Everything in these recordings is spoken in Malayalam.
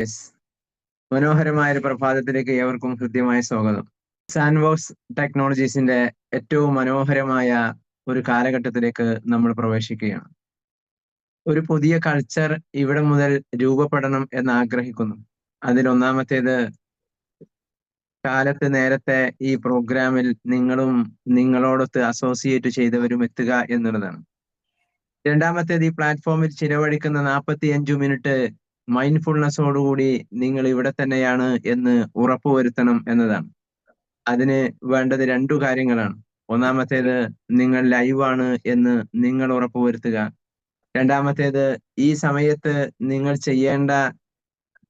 യെസ്, മനോഹരമായ ഒരു പ്രഭാതത്തിലേക്ക് ഏവർക്കും ഹൃദ്യമായ സ്വാഗതം. സാൻഡ്ബോക്സ് ടെക്നോളജീസിന്റെ ഏറ്റവും മനോഹരമായ ഒരു കാലഘട്ടത്തിലേക്ക് നമ്മൾ പ്രവേശിക്കുകയാണ്. ഒരു പുതിയ കൾച്ചർ ഇവിടെ മുതൽ രൂപപ്പെടണം എന്ന് ആഗ്രഹിക്കുന്നു. അതിലൊന്നാമത്തേത്, കാലത്ത് നേരത്തെ ഈ പ്രോഗ്രാമിൽ നിങ്ങളും നിങ്ങളോടൊത്ത് അസോസിയേറ്റ് ചെയ്തവരും എത്തുക എന്നുള്ളതാണ്. രണ്ടാമത്തേത്, ഈ പ്ലാറ്റ്ഫോമിൽ ചിലവഴിക്കുന്ന 45 മിനിറ്റ് മൈൻഡ്ഫുൾനെസ്സോടുകൂടി നിങ്ങൾ ഇവിടെ തന്നെയാണ് എന്ന് ഉറപ്പുവരുത്തണം എന്നതാണ്. അതിന് വേണ്ടത് 2 കാര്യങ്ങളാണ്. ഒന്നാമത്തേത്, നിങ്ങൾ ലൈവാണ് എന്ന് നിങ്ങൾ ഉറപ്പുവരുത്തുക. രണ്ടാമത്തേത്, ഈ സമയത്ത് നിങ്ങൾ ചെയ്യേണ്ട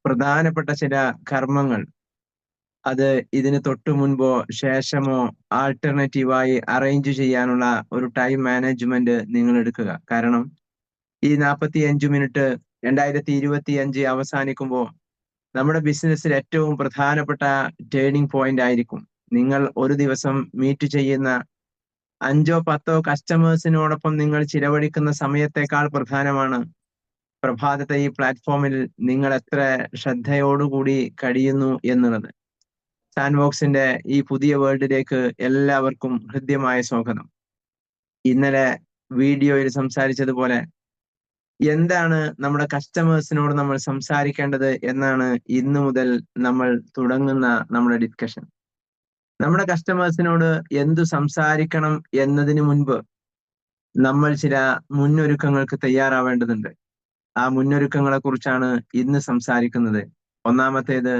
പ്രധാനപ്പെട്ട ചില കർമ്മങ്ങൾ അത് ഇതിന് തൊട്ടു മുൻപോ ശേഷമോ ആൾട്ടർനേറ്റീവായി അറേഞ്ച് ചെയ്യാനുള്ള ഒരു ടൈം മാനേജ്മെന്റ് നിങ്ങൾ എടുക്കുക. കാരണം ഈ 45 മിനിറ്റ് 2025 അവസാനിക്കുമ്പോൾ നമ്മുടെ ബിസിനസ്സിൽ ഏറ്റവും പ്രധാനപ്പെട്ട ടേണിംഗ് പോയിന്റ് ആയിരിക്കും. നിങ്ങൾ ഒരു ദിവസം മീറ്റ് ചെയ്യുന്ന 5-10 കസ്റ്റമേഴ്സിനോടൊപ്പം നിങ്ങൾ ചിലവഴിക്കുന്ന സമയത്തേക്കാൾ പ്രധാനമാണ് പ്രഭാതത്തെ ഈ പ്ലാറ്റ്ഫോമിൽ നിങ്ങൾ എത്ര ശ്രദ്ധയോടുകൂടി കഴിയുന്നു എന്നുള്ളത്. സാൻഡ്ബോക്സിന്റെ ഈ പുതിയ വേൾഡിലേക്ക് എല്ലാവർക്കും ഹൃദ്യമായ സ്വാഗതം. ഇന്നലെ വീഡിയോയിൽ സംസാരിച്ചതുപോലെ എന്താണ് നമ്മുടെ കസ്റ്റമേഴ്സിനോട് നമ്മൾ സംസാരിക്കേണ്ടത് എന്നാണ് ഇന്നു മുതൽ നമ്മൾ തുടങ്ങുന്ന നമ്മുടെ ഡിസ്കഷൻ. നമ്മുടെ കസ്റ്റമേഴ്സിനോട് എന്തു സംസാരിക്കണം എന്നതിന് മുൻപ് നമ്മൾ ചില മുന്നൊരുക്കങ്ങൾക്ക് തയ്യാറാവേണ്ടതുണ്ട്. ആ മുന്നൊരുക്കങ്ങളെ കുറിച്ചാണ് ഇന്ന് സംസാരിക്കുന്നത്. ഒന്നാമത്തേത്,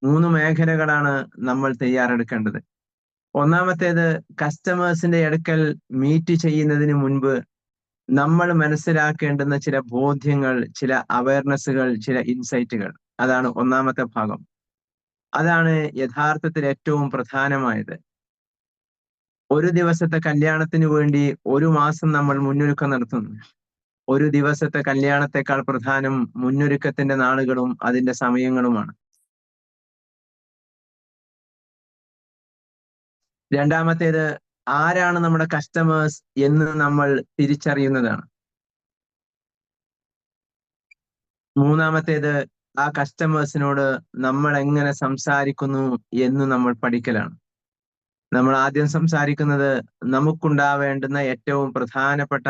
3 മേഖലകളാണ് നമ്മൾ തയ്യാറെടുക്കേണ്ടത്. ഒന്നാമത്തേത്, കസ്റ്റമേഴ്സിന്റെ അടുക്കൽ മീറ്റ് ചെയ്യുന്നതിന് മുൻപ് നമ്മൾ മനസ്സിലാക്കേണ്ടുന്ന ചില ബോധ്യങ്ങൾ, ചില അവയർനെസ്സുകൾ, ചില ഇൻസൈറ്റുകൾ. അതാണ് ഒന്നാമത്തെ ഭാഗം. അതാണ് യഥാർത്ഥത്തിൽ ഏറ്റവും പ്രധാനമായത്. ഒരു ദിവസത്തെ കല്യാണത്തിന് വേണ്ടി 1 മാസം നമ്മൾ മുന്നൊരുക്കം നടത്തുന്നു. ഒരു ദിവസത്തെ കല്യാണത്തെക്കാൾ പ്രധാനം മുന്നൊരുക്കത്തിന്റെ നാളുകളും അതിന്റെ സമയങ്ങളുമാണ്. രണ്ടാമത്തേത്, ആരാണ് നമ്മുടെ കസ്റ്റമേഴ്സ് എന്ന് നമ്മൾ തിരിച്ചറിയുന്നതാണ്. മൂന്നാമത്തേത്, ആ കസ്റ്റമേഴ്സിനോട് നമ്മൾ എങ്ങനെ സംസാരിക്കുന്നു എന്ന് നമ്മൾ പഠിക്കലാണ്. നമ്മൾ ആദ്യം സംസാരിക്കുന്നത് നമുക്കുണ്ടാവേണ്ടുന്ന ഏറ്റവും പ്രധാനപ്പെട്ട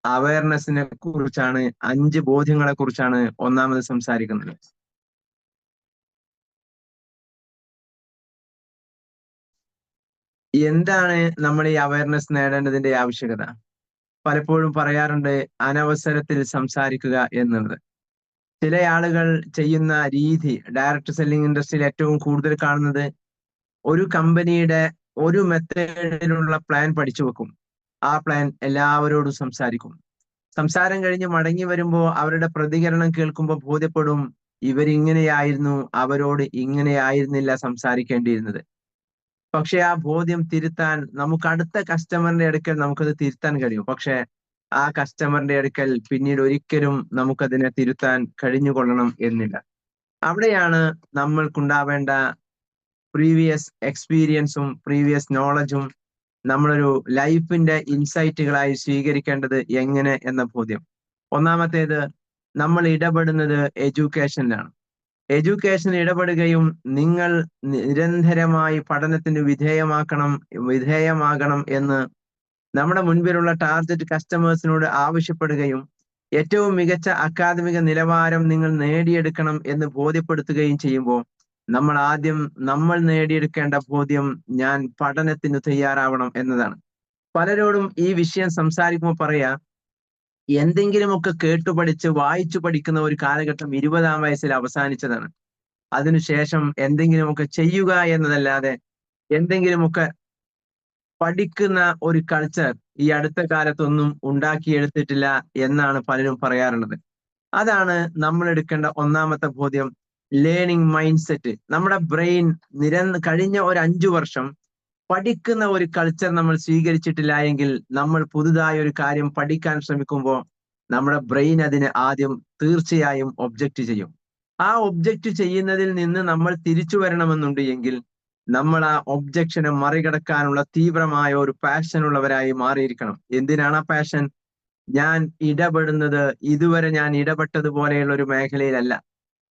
അവയർനെസ്സിനെ കുറിച്ചാണ്, 5 ബോധ്യങ്ങളെ കുറിച്ചാണ് ഒന്നാമത് സംസാരിക്കുന്നത്. എന്താണ് നമ്മൾ ഈ അവയർനെസ് നേടേണ്ടതിന്റെ ആവശ്യകത? പലപ്പോഴും പറയാറുണ്ട് അനവസരത്തിൽ സംസാരിക്കുക എന്നുള്ളത്. ചില ആളുകൾ ചെയ്യുന്ന രീതി, ഡയറക്റ്റ് സെല്ലിംഗ് ഇൻഡസ്ട്രിയിൽ ഏറ്റവും കൂടുതൽ കാണുന്നത്, ഒരു കമ്പനിയുടെ ഒരു മെത്തേഡിലുള്ള പ്ലാൻ പഠിച്ചു വെക്കും. ആ പ്ലാൻ എല്ലാവരോടും സംസാരിക്കും. സംസാരം കഴിഞ്ഞ് മടങ്ങി വരുമ്പോൾ അവരുടെ പ്രതികരണം കേൾക്കുമ്പോൾ ബോധ്യപ്പെടും, ഇവരിങ്ങനെയായിരുന്നു, അവരോട് ഇങ്ങനെയായിരുന്നില്ല സംസാരിക്കേണ്ടിയിരുന്നത്. പക്ഷെ ആ ബോധ്യം തിരുത്താൻ നമുക്ക് അടുത്ത കസ്റ്റമറിന്റെ അടുക്കൽ നമുക്കത് തിരുത്താൻ കഴിയും. പക്ഷെ ആ കസ്റ്റമറിന്റെ അടുക്കൽ പിന്നീട് ഒരിക്കലും നമുക്കതിനെ തിരുത്താൻ കഴിഞ്ഞുകൊള്ളണം എന്നില്ല. അവിടെയാണ് നമ്മൾക്കുണ്ടാവേണ്ട പ്രീവിയസ് എക്സ്പീരിയൻസും പ്രീവിയസ് നോളജും നമ്മളൊരു ലൈഫിന്റെ ഇൻസൈറ്റുകളായി സ്വീകരിക്കേണ്ടത് എങ്ങനെ എന്ന ബോധ്യം. ഒന്നാമത്തേത്, നമ്മൾ ഇടപെടുന്നത് എഡ്യൂക്കേഷനിലാണ്. എഡ്യൂക്കേഷൻ ഇടപെടുകയും നിങ്ങൾ നിരന്തരമായി പഠനത്തിന് വിധേയമാകണം എന്ന് നമ്മുടെ മുൻപിലുള്ള ടാർഗറ്റ് കസ്റ്റമേഴ്സിനോട് ആവശ്യപ്പെടുകയും ഏറ്റവും മികച്ച അക്കാദമിക നിലവാരം നിങ്ങൾ നേടിയെടുക്കണം എന്ന് ബോധ്യപ്പെടുത്തുകയും ചെയ്യുമ്പോൾ നമ്മൾ നേടിയെടുക്കേണ്ട ബോധ്യം, ഞാൻ പഠനത്തിന് തയ്യാറാവണം എന്നതാണ്. പലരോടും ഈ വിഷയം സംസാരിക്കുമ്പോൾ പറയാ, എന്തെങ്കിലുമൊക്കെ കേട്ടുപഠിച്ച് വായിച്ചു പഠിക്കുന്ന ഒരു കാലഘട്ടം 20-ാം വയസ്സിൽ അവസാനിച്ചതാണ്. അതിനുശേഷം എന്തെങ്കിലുമൊക്കെ ചെയ്യുക എന്നതല്ലാതെ എന്തെങ്കിലുമൊക്കെ പഠിക്കുന്ന ഒരു കൾച്ചർ ഈ അടുത്ത കാലത്തൊന്നും ഉണ്ടാക്കിയെടുത്തിട്ടില്ല എന്നാണ് പലരും പറയാറുള്ളത്. അതാണ് നമ്മൾ എടുക്കേണ്ട ഒന്നാമത്തെ ബോധ്യം. Learning mind set. നമ്മുടെ ബ്രെയിൻ കഴിഞ്ഞ ഒരു 5 വർഷം പഠിക്കുന്ന ഒരു കൾച്ചർ നമ്മൾ സ്വീകരിച്ചിട്ടില്ല എങ്കിൽ നമ്മൾ പുതുതായി ഒരു കാര്യം പഠിക്കാൻ ശ്രമിക്കുമ്പോൾ നമ്മുടെ ബ്രെയിൻ അതിന് ആദ്യം തീർച്ചയായും ഒബ്ജക്റ്റ് ചെയ്യും. ആ ഒബ്ജക്റ്റ് ചെയ്യുന്നതിൽ നിന്ന് നമ്മൾ തിരിച്ചു വരണമെന്നുണ്ട് എങ്കിൽ നമ്മൾ ആ ഒബ്ജക്ഷനെ മറികടക്കാനുള്ള തീവ്രമായ ഒരു പാഷൻ ഉള്ളവരായി മാറിയിരിക്കണം. എന്തിനാണ് ആ പാഷൻ? ഞാൻ ഇടപെടുന്നത് ഇതുവരെ ഞാൻ ഇടപെട്ടതുപോലെയുള്ള ഒരു മേഖലയിലല്ല.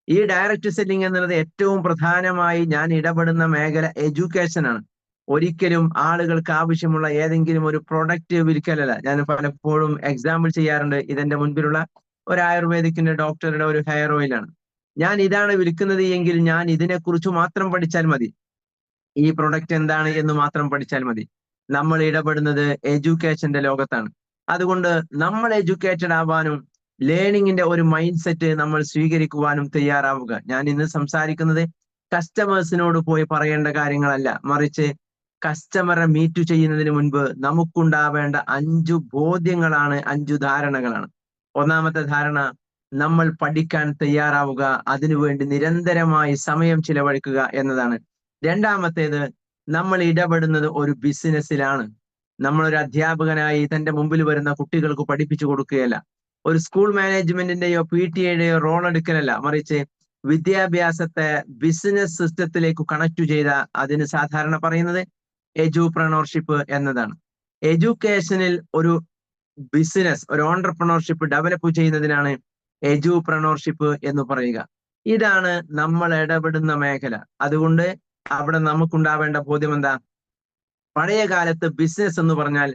ഈ ഡയറക്റ്റ് സെല്ലിംഗ് എന്നുള്ളത് ഏറ്റവും പ്രധാനമായി ഞാൻ ഇടപെടുന്ന മേഖല എഡ്യൂക്കേഷൻ ആണ്. ഒരിക്കലും ആളുകൾക്ക് ആവശ്യമുള്ള ഏതെങ്കിലും ഒരു പ്രൊഡക്റ്റ് വിൽക്കലല്ല. ഞാൻ പലപ്പോഴും എക്സാമ്പിൾ ചെയ്യാറുണ്ട്. ഇതെന്റെ മുൻപിലുള്ള ഒരു ആയുർവേദിക്കിന്റെ ഡോക്ടറുടെ ഒരു ഹെയർ ഓയിലാണ്. ഞാൻ ഇതാണ് വിൽക്കുന്നത് എങ്കിൽ ഞാൻ ഇതിനെക്കുറിച്ച് മാത്രം പഠിച്ചാൽ മതി. ഈ പ്രൊഡക്റ്റ് എന്താണ് എന്ന് മാത്രം പഠിച്ചാൽ മതി. നമ്മൾ ഇടപെടുന്നത് എഡ്യൂക്കേഷന്റെ ലോകത്താണ്. അതുകൊണ്ട് നമ്മൾ എഡ്യൂക്കേറ്റഡ് ആവാനും ലേണിംഗിന്റെ ഒരു മൈൻഡ് സെറ്റ് നമ്മൾ സ്വീകരിക്കുവാനും തയ്യാറാവുക. ഞാൻ ഇന്ന് സംസാരിക്കുന്നത് കസ്റ്റമേഴ്സിനോട് പോയി പറയേണ്ട കാര്യങ്ങളല്ല, മറിച്ച് കസ്റ്റമറെ മീറ്റ് ചെയ്യുന്നതിന് മുൻപ് നമുക്കുണ്ടാവേണ്ട 5 ബോധ്യങ്ങളാണ്, 5 ധാരണകളാണ്. ഒന്നാമത്തെ ധാരണ, നമ്മൾ പഠിക്കാൻ തയ്യാറാവുക, അതിനുവേണ്ടി നിരന്തരമായി സമയം ചിലവഴിക്കുക എന്നതാണ്. രണ്ടാമത്തേത്, നമ്മൾ ഇടപെടുന്നത് ഒരു ബിസിനസ്സിലാണ്. നമ്മളൊരു അധ്യാപകനായി തന്റെ മുമ്പിൽ വരുന്ന കുട്ടികൾക്ക് പഠിപ്പിച്ചു കൊടുക്കുകയല്ല. ഒരു സ്കൂൾ മാനേജ്മെന്റിന്റെയോ PTA റോൾ എടുക്കലല്ല, മറിച്ച് വിദ്യാഭ്യാസത്തെ ബിസിനസ് സിസ്റ്റത്തിലേക്ക് കണക്ട് ചെയ്ത അതിന് സാധാരണ പറയുന്നത് എഡ്യൂപ്രണർഷിപ്പ് എന്നതാണ്. എഡ്യൂക്കേഷനിൽ ഒരു ബിസിനസ്, ഒരു ഓണ്ടർപ്രണർഷിപ്പ് ഡെവലപ്പ് ചെയ്യുന്നതിനാണ് എഡ്യൂപ്രണർഷിപ്പ് എന്ന് പറയുക. ഇതാണ് നമ്മൾ ഇടപെടുന്ന മേഖല. അതുകൊണ്ട് അവിടെ നമുക്കുണ്ടാവേണ്ട ബോധ്യം എന്താ? പഴയ കാലത്ത് ബിസിനസ് എന്ന് പറഞ്ഞാൽ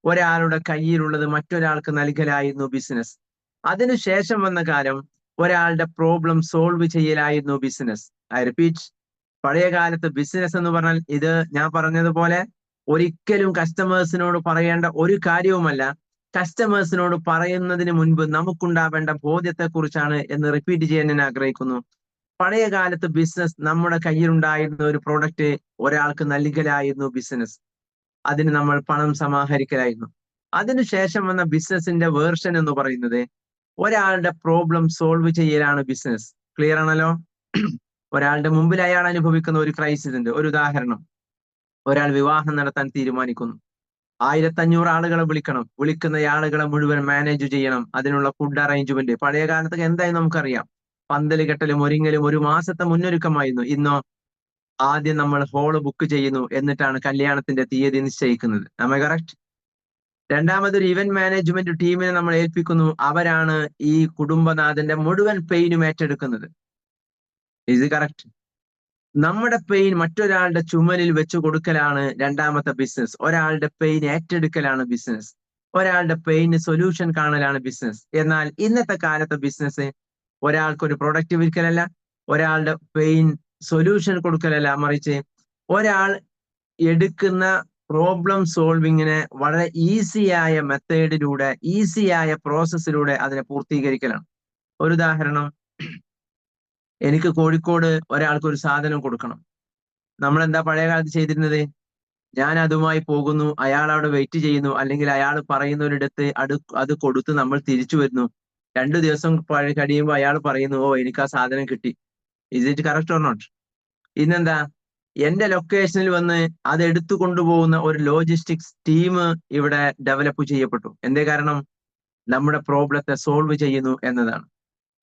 ഒരാളുടെ കയ്യിലുള്ളത് മറ്റൊരാൾക്ക് നൽകലായിരുന്നു ബിസിനസ്. അതിനുശേഷം വന്ന കാലം ഒരാളുടെ പ്രോബ്ലം സോൾവ് ചെയ്യലായിരുന്നു ബിസിനസ്. ഐ റിപ്പീറ്റ്, പഴയ കാലത്ത് ബിസിനസ് എന്ന് പറഞ്ഞാൽ ഇത് ഞാൻ പറഞ്ഞതുപോലെ ഒരിക്കലും കസ്റ്റമേഴ്സിനോട് പറയേണ്ട ഒരു കാര്യവുമല്ല. കസ്റ്റമേഴ്സിനോട് പറയുന്നതിന് മുൻപ് നമുക്കുണ്ടാവേണ്ട ബോധ്യത്തെക്കുറിച്ചാണ് എന്ന് റിപ്പീറ്റ് ചെയ്യാൻ ഞാൻ ആഗ്രഹിക്കുന്നു. പഴയ കാലത്ത് ബിസിനസ് നമ്മുടെ കയ്യിലുണ്ടായിരുന്ന ഒരു പ്രോഡക്റ്റ് ഒരാൾക്ക് നൽകലായിരുന്നു ബിസിനസ്. അതിന് നമ്മൾ പണം സമാഹരിക്കലായിരുന്നു. അതിനുശേഷം വന്ന ബിസിനസിന്റെ വേർഷൻ എന്ന് പറയുന്നത് ഒരാളുടെ പ്രോബ്ലം സോൾവ് ചെയ്യലാണ് ബിസിനസ്. ക്ലിയർ ആണല്ലോ? ഒരാളുടെ മുമ്പിൽ അയാൾ അനുഭവിക്കുന്ന ഒരു ക്രൈസിസ് ഉണ്ട്. ഒരു ഉദാഹരണം, ഒരാൾ വിവാഹം നടത്താൻ തീരുമാനിക്കുന്നു. 1500 ആളുകളെ വിളിക്കണം. വിളിക്കുന്ന ആളുകളെ മുഴുവൻ മാനേജ് ചെയ്യണം. അതിനുള്ള ഫുഡ് അറേഞ്ച്മെന്റ്. പഴയ കാലത്തൊക്കെ എന്തായാലും നമുക്കറിയാം, പന്തല് കെട്ടലും ഒരുങ്ങലും ഒരു മാസത്തെ മുന്നൊരുക്കമായിരുന്നു. ഇന്നോ ആദ്യം നമ്മൾ ഹോള് ബുക്ക് ചെയ്യുന്നു, എന്നിട്ടാണ് കല്യാണത്തിന്റെ തീയതി നിശ്ചയിക്കുന്നത്. Am I correct? രണ്ടാമതൊരു ഇവന്റ് മാനേജ്മെന്റ് ടീമിനെ നമ്മൾ ഏൽപ്പിക്കുന്നു. അവരാണ് ഈ കുടുംബനാഥന്റെ മുഴുവൻ പെയിനും ഏറ്റെടുക്കുന്നത്. ഇത് കറക്റ്റ്? നമ്മുടെ പെയിൻ മറ്റൊരാളുടെ ചുമലിൽ വെച്ചു കൊടുക്കലാണ് രണ്ടാമത്തെ ബിസിനസ്. ഒരാളുടെ പെയിൻ ഏറ്റെടുക്കലാണ് ബിസിനസ്. ഒരാളുടെ പെയിന് സൊല്യൂഷൻ കാണലാണ് ബിസിനസ്. എന്നാൽ ഇന്നത്തെ കാലത്തെ ബിസിനസ് ഒരാൾക്കൊരു പ്രൊഡക്റ്റ് വിൽക്കലല്ല, ഒരാളുടെ പെയിൻ സൊല്യൂഷൻ കൊടുക്കലല്ല, മറിച്ച് ഒരാൾ എടുക്കുന്ന പ്രോബ്ലം സോൾവിങ്ങിനെ വളരെ ഈസിയായ മെത്തേഡിലൂടെ, ഈസിയായ പ്രോസസ്സിലൂടെ അതിനെ പൂർത്തീകരിക്കലാണ്. ഒരു ഉദാഹരണം, എനിക്ക് കോഴിക്കോട് ഒരാൾക്ക് ഒരു സാധനം കൊടുക്കണം. നമ്മൾ എന്താ പഴയ കാലത്ത് ചെയ്തിരുന്നത്? ഞാൻ അതുമായി പോകുന്നു, അയാൾ അവിടെ വെയിറ്റ് ചെയ്യുന്നു, അല്ലെങ്കിൽ അയാൾ പറയുന്നൊരിടത്ത് അത് കൊടുത്ത് നമ്മൾ തിരിച്ചു വരുന്നു. 2 ദിവസം കഴിയുമ്പോൾ അയാൾ പറയുന്നു, ഓ എനിക്ക് ആ സാധനം കിട്ടി. Is it correct or not? ഇന്നെന്താ, എന്റെ ലൊക്കേഷനിൽ വന്ന് അത് എടുത്തു കൊണ്ടുപോകുന്ന ഒരു ലോജിസ്റ്റിക്സ് ടീം ഇവിടെ ഡെവലപ്പ് ചെയ്യപ്പെട്ടു. എന്തേ കാരണം? നമ്മുടെ പ്രോബ്ലത്തെ സോൾവ് ചെയ്യുന്നു എന്നതാണ്.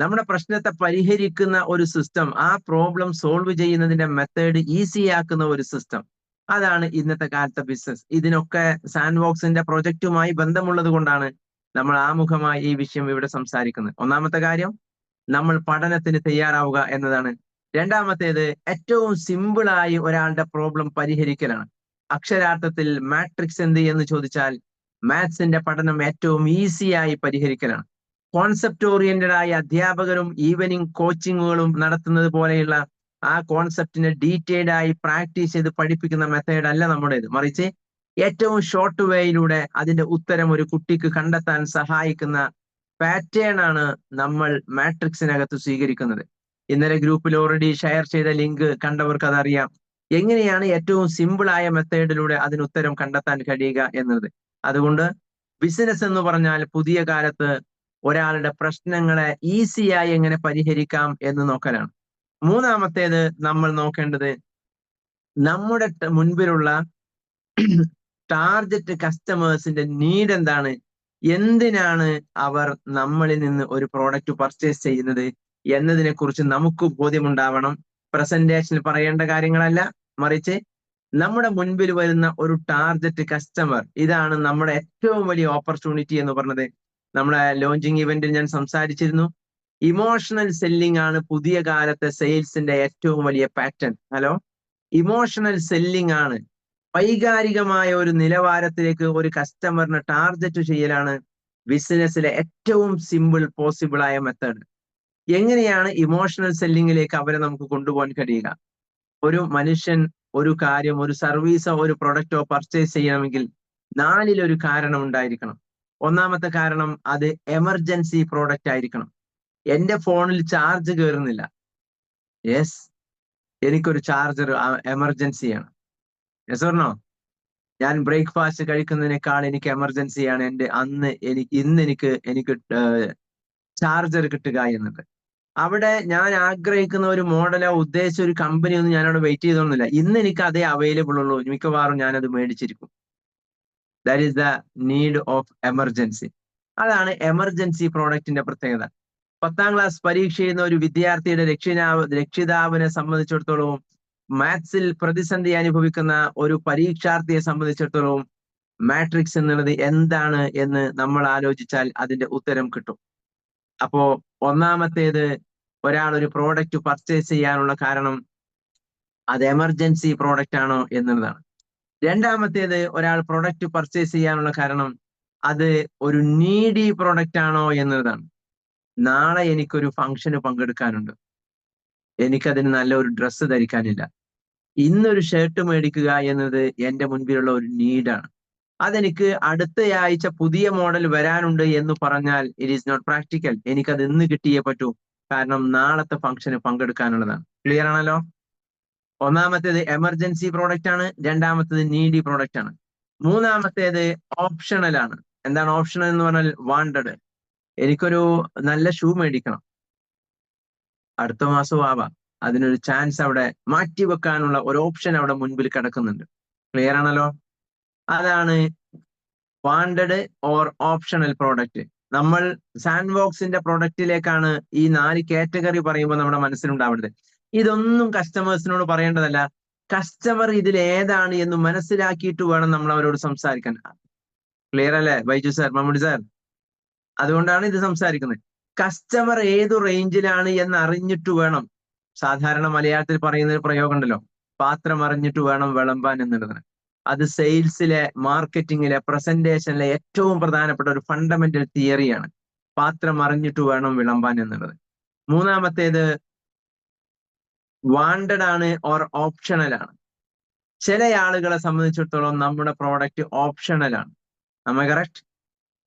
നമ്മുടെ പ്രശ്നത്തെ പരിഹരിക്കുന്ന ഒരു സിസ്റ്റം, ആ പ്രോബ്ലം സോൾവ് ചെയ്യുന്നതിന്റെ മെത്തേഡ് ഈസി ആക്കുന്ന ഒരു സിസ്റ്റം, അതാണ് ഇന്നത്തെ കാലത്തെ ബിസിനസ്. ഇതിനൊക്കെ സാൻഡ് ബോക്സിന്റെ പ്രൊജക്റ്റുമായി ബന്ധമുള്ളത് കൊണ്ടാണ് നമ്മൾ ആമുഖമായി ഈ വിഷയം ഇവിടെ സംസാരിക്കുന്നത്. ഒന്നാമത്തെ കാര്യം, നമ്മൾ പഠനത്തിന് തയ്യാറാവുക എന്നതാണ്. രണ്ടാമത്തേത്, ഏറ്റവും സിമ്പിളായി ഒരാളുടെ പ്രോബ്ലം പരിഹരിക്കലാണ്. അക്ഷരാർത്ഥത്തിൽ മാട്രിക്സ് എന്ത് എന്ന് ചോദിച്ചാൽ മാത്സിന്റെ പഠനം ഏറ്റവും ഈസിയായി പരിഹരിക്കലാണ്. കോൺസെപ്റ്റ് ഓറിയന്റഡ് ആയ അധ്യാപകരും ഈവനിങ് കോച്ചിങ്ങുകളും നടത്തുന്നത് പോലെയുള്ള ആ കോൺസെപ്റ്റിനെ ഡീറ്റെയിൽഡ് ആയി പ്രാക്ടീസ് ചെയ്ത് പഠിപ്പിക്കുന്ന മെത്തേഡ് അല്ല നമ്മുടേത്, മറിച്ച് ഏറ്റവും ഷോർട്ട് വേയിലൂടെ അതിന്റെ ഉത്തരം ഒരു കുട്ടിക്ക് കണ്ടെത്താൻ സഹായിക്കുന്ന പാറ്റേൺ ആണ് നമ്മൾ മാട്രിക്സിനകത്ത് സ്വീകരിക്കുന്നത്. ഇന്നലെ ഗ്രൂപ്പിൽ ഓൾറെഡി ഷെയർ ചെയ്ത ലിങ്ക് കണ്ടവർക്ക് അതറിയാം. എങ്ങനെയാണ് ഏറ്റവും സിമ്പിൾ ആയ മെത്തേഡിലൂടെ അതിന് ഉത്തരം കണ്ടെത്താൻ കഴിയുക എന്നത്. അതുകൊണ്ട് ബിസിനസ് എന്ന് പറഞ്ഞാൽ പുതിയ കാലത്ത് ഒരാളുടെ പ്രശ്നങ്ങളെ ഈസിയായി എങ്ങനെ പരിഹരിക്കാം എന്ന് നോക്കലാണ്. മൂന്നാമത്തേത് നമ്മൾ നോക്കേണ്ടത്, നമ്മുടെ മുൻപിലുള്ള ടാർഗറ്റ് കസ്റ്റമേഴ്സിന്റെ നീഡ് എന്താണ്, എന്തിനാണ് അവർ നമ്മളിൽ നിന്ന് ഒരു പ്രോഡക്റ്റ് പർച്ചേസ് ചെയ്യുന്നത് എന്നതിനെ കുറിച്ച് നമുക്ക് ബോധ്യമുണ്ടാവണം. പ്രസന്റേഷനിൽ പറയേണ്ട കാര്യങ്ങളല്ല, മറിച്ച് നമ്മുടെ മുൻപിൽ വരുന്ന ഒരു ടാർഗറ്റ് കസ്റ്റമർ, ഇതാണ് നമ്മുടെ ഏറ്റവും വലിയ ഓപ്പർച്യൂണിറ്റി എന്ന് പറഞ്ഞത്. നമ്മുടെ ലോഞ്ചിങ് ഇവന്റിൽ ഞാൻ സംസാരിച്ചിരുന്നു. ഇമോഷണൽ സെല്ലിംഗ് ആണ് പുതിയ കാലത്തെ സെയിൽസിന്റെ ഏറ്റവും വലിയ പാറ്റേൺ. ഹലോ, ഇമോഷണൽ സെല്ലിംഗ് ആണ്, വൈകാരികമായ ഒരു നിലവാരത്തിലേക്ക് ഒരു കസ്റ്റമറിനെ ടാർഗറ്റ് ചെയ്യലാണ് ബിസിനസ്സിലെ ഏറ്റവും സിമ്പിൾ പോസിബിൾ ആയ മെത്തേഡ്. എങ്ങനെയാണ് ഇമോഷണൽ സെല്ലിങ്ങിലേക്ക് അവരെ നമുക്ക് കൊണ്ടുപോകാൻ കഴിയുക? ഒരു മനുഷ്യൻ ഒരു കാര്യം, ഒരു സർവീസോ ഒരു പ്രൊഡക്റ്റോ പർച്ചേസ് ചെയ്യണമെങ്കിൽ 4 കാരണം ഉണ്ടായിരിക്കണം. ഒന്നാമത്തെ കാരണം, അത് എമർജൻസി പ്രോഡക്റ്റ് ആയിരിക്കണം. എന്റെ ഫോണിൽ ചാർജ് കയറുന്നില്ല, യെസ്, എനിക്കൊരു ചാർജർ എമർജൻസിയാണ്. Yes or no? ഞാൻ ബ്രേക്ക്ഫാസ്റ്റ് കഴിക്കുന്നതിനേക്കാൾ എനിക്ക് എമർജൻസിയാണ് ഇന്ന് എനിക്ക് ചാർജർ കിട്ടുക എന്നത്. അവിടെ ഞാൻ ആഗ്രഹിക്കുന്ന ഒരു മോഡലോ ഉദ്ദേശിച്ച ഒരു കമ്പനി ഒന്നും ഞാൻ അവിടെ വെയിറ്റ് ചെയ്തോന്നില്ല. ഇന്ന് എനിക്ക് അതേ അവൈലബിൾ ഉള്ളൂ, മിക്കവാറും ഞാനത് മേടിച്ചിരിക്കും. That is the need of emergency. അതാണ് എമർജൻസി പ്രോഡക്റ്റിന്റെ പ്രത്യേകത. 10ാം ക്ലാസ് പരീക്ഷ ചെയ്യുന്ന ഒരു വിദ്യാർത്ഥിയുടെ രക്ഷിതാവിനെ സംബന്ധിച്ചിടത്തോളവും മാത്സിൽ പ്രതിസന്ധി അനുഭവിക്കുന്ന ഒരു പരീക്ഷാർത്ഥിയെ സംബന്ധിച്ചിടത്തോളവും മാട്രിക്സ് എന്നുള്ളത് എന്താണ് എന്ന് നമ്മൾ ആലോചിച്ചാൽ അതിന്റെ ഉത്തരം കിട്ടും. അപ്പോ ഒന്നാമത്തേത്, ഒരാൾ ഒരു പ്രോഡക്റ്റ് പർച്ചേസ് ചെയ്യാനുള്ള കാരണം അത് എമർജൻസി പ്രോഡക്റ്റ് ആണോ എന്നുള്ളതാണ്. രണ്ടാമത്തേത്, ഒരാൾ പ്രൊഡക്റ്റ് പർച്ചേസ് ചെയ്യാനുള്ള കാരണം അത് ഒരു നീഡി പ്രോഡക്റ്റ് ആണോ എന്നുള്ളതാണ്. നാളെ എനിക്കൊരു ഫംഗ്ഷന് പങ്കെടുക്കാനുണ്ട്, എനിക്കതിന് നല്ലൊരു ഡ്രസ്സ് ധരിക്കാനില്ല, ഇന്നൊരു ഷർട്ട് മേടിക്കുക എന്നത് എന്റെ മുൻപിലുള്ള ഒരു നീഡാണ്. അതെനിക്ക് അടുത്തയാഴ്ച പുതിയ മോഡൽ വരാനുണ്ട് എന്ന് പറഞ്ഞാൽ ഇറ്റ് ഈസ് നോട്ട് പ്രാക്ടിക്കൽ. എനിക്കത് ഇന്ന് കിട്ടിയേ പറ്റൂ, കാരണം നാളത്തെ ഫംഗ്ഷന് പങ്കെടുക്കാനുള്ളതാണ്. ക്ലിയർ ആണല്ലോ? ഒന്നാമത്തേത് എമർജൻസി പ്രോഡക്റ്റ് ആണ്, രണ്ടാമത്തേത് നീഡി പ്രോഡക്റ്റ് ആണ്. മൂന്നാമത്തേത് ഓപ്ഷണൽ ആണ്. എന്താണ് ഓപ്ഷണൽ എന്ന് പറഞ്ഞാൽ? വാണ്ടഡ്. എനിക്കൊരു നല്ല ഷൂ മേടിക്കണം, അടുത്ത മാസവും ആവാം, അതിനൊരു ചാൻസ് അവിടെ മാറ്റിവെക്കാനുള്ള ഒരു ഓപ്ഷൻ അവിടെ മുൻപിൽ കിടക്കുന്നുണ്ട്. ക്ലിയർ ആണല്ലോ? അതാണ് വാണ്ടഡ് ഓർ ഓപ്ഷണൽ പ്രോഡക്റ്റ്. നമ്മൾ സാൻഡ് ബോക്സിന്റെ പ്രൊഡക്റ്റിലേക്കാണ് ഈ 4 കാറ്റഗറി പറയുമ്പോൾ നമ്മുടെ മനസ്സിലുണ്ടാവേണ്ടത്. ഇതൊന്നും കസ്റ്റമേഴ്സിനോട് പറയേണ്ടതല്ല, കസ്റ്റമർ ഇതിൽ ഏതാണ് എന്ന് മനസ്സിലാക്കിയിട്ട് വേണം നമ്മൾ അവരോട് സംസാരിക്കാൻ. ക്ലിയർ അല്ലേ ബൈജു സാർ, മമ്മൂട്ടി സാർ? അതുകൊണ്ടാണ് ഇത് സംസാരിക്കുന്നത്. കസ്റ്റമർ ഏതു റേഞ്ചിലാണ് എന്ന് അറിഞ്ഞിട്ട് വേണം. സാധാരണ മലയാളത്തിൽ പറയുന്ന ഒരു പ്രയോഗം ഉണ്ടല്ലോ, പാത്രം അറിഞ്ഞിട്ട് വേണം വിളമ്പാൻ എന്നുള്ളതാണ്. അത് സെയിൽസിലെ, മാർക്കറ്റിങ്ങിലെ, പ്രസന്റേഷനിലെ ഏറ്റവും പ്രധാനപ്പെട്ട ഒരു ഫണ്ടമെന്റൽ തിയറിയാണ്. പാത്രം അറിഞ്ഞിട്ട് വേണം വിളമ്പാൻ എന്നുള്ളത്. മൂന്നാമത്തേത് വാണ്ടഡ് ആണ് ഓർ ഓപ്ഷണൽ ആണ്. ചില ആളുകളെ സംബന്ധിച്ചിടത്തോളം നമ്മുടെ പ്രോഡക്റ്റ് ഓപ്ഷണൽ ആണ്. നമ്മ കറക്റ്റ്?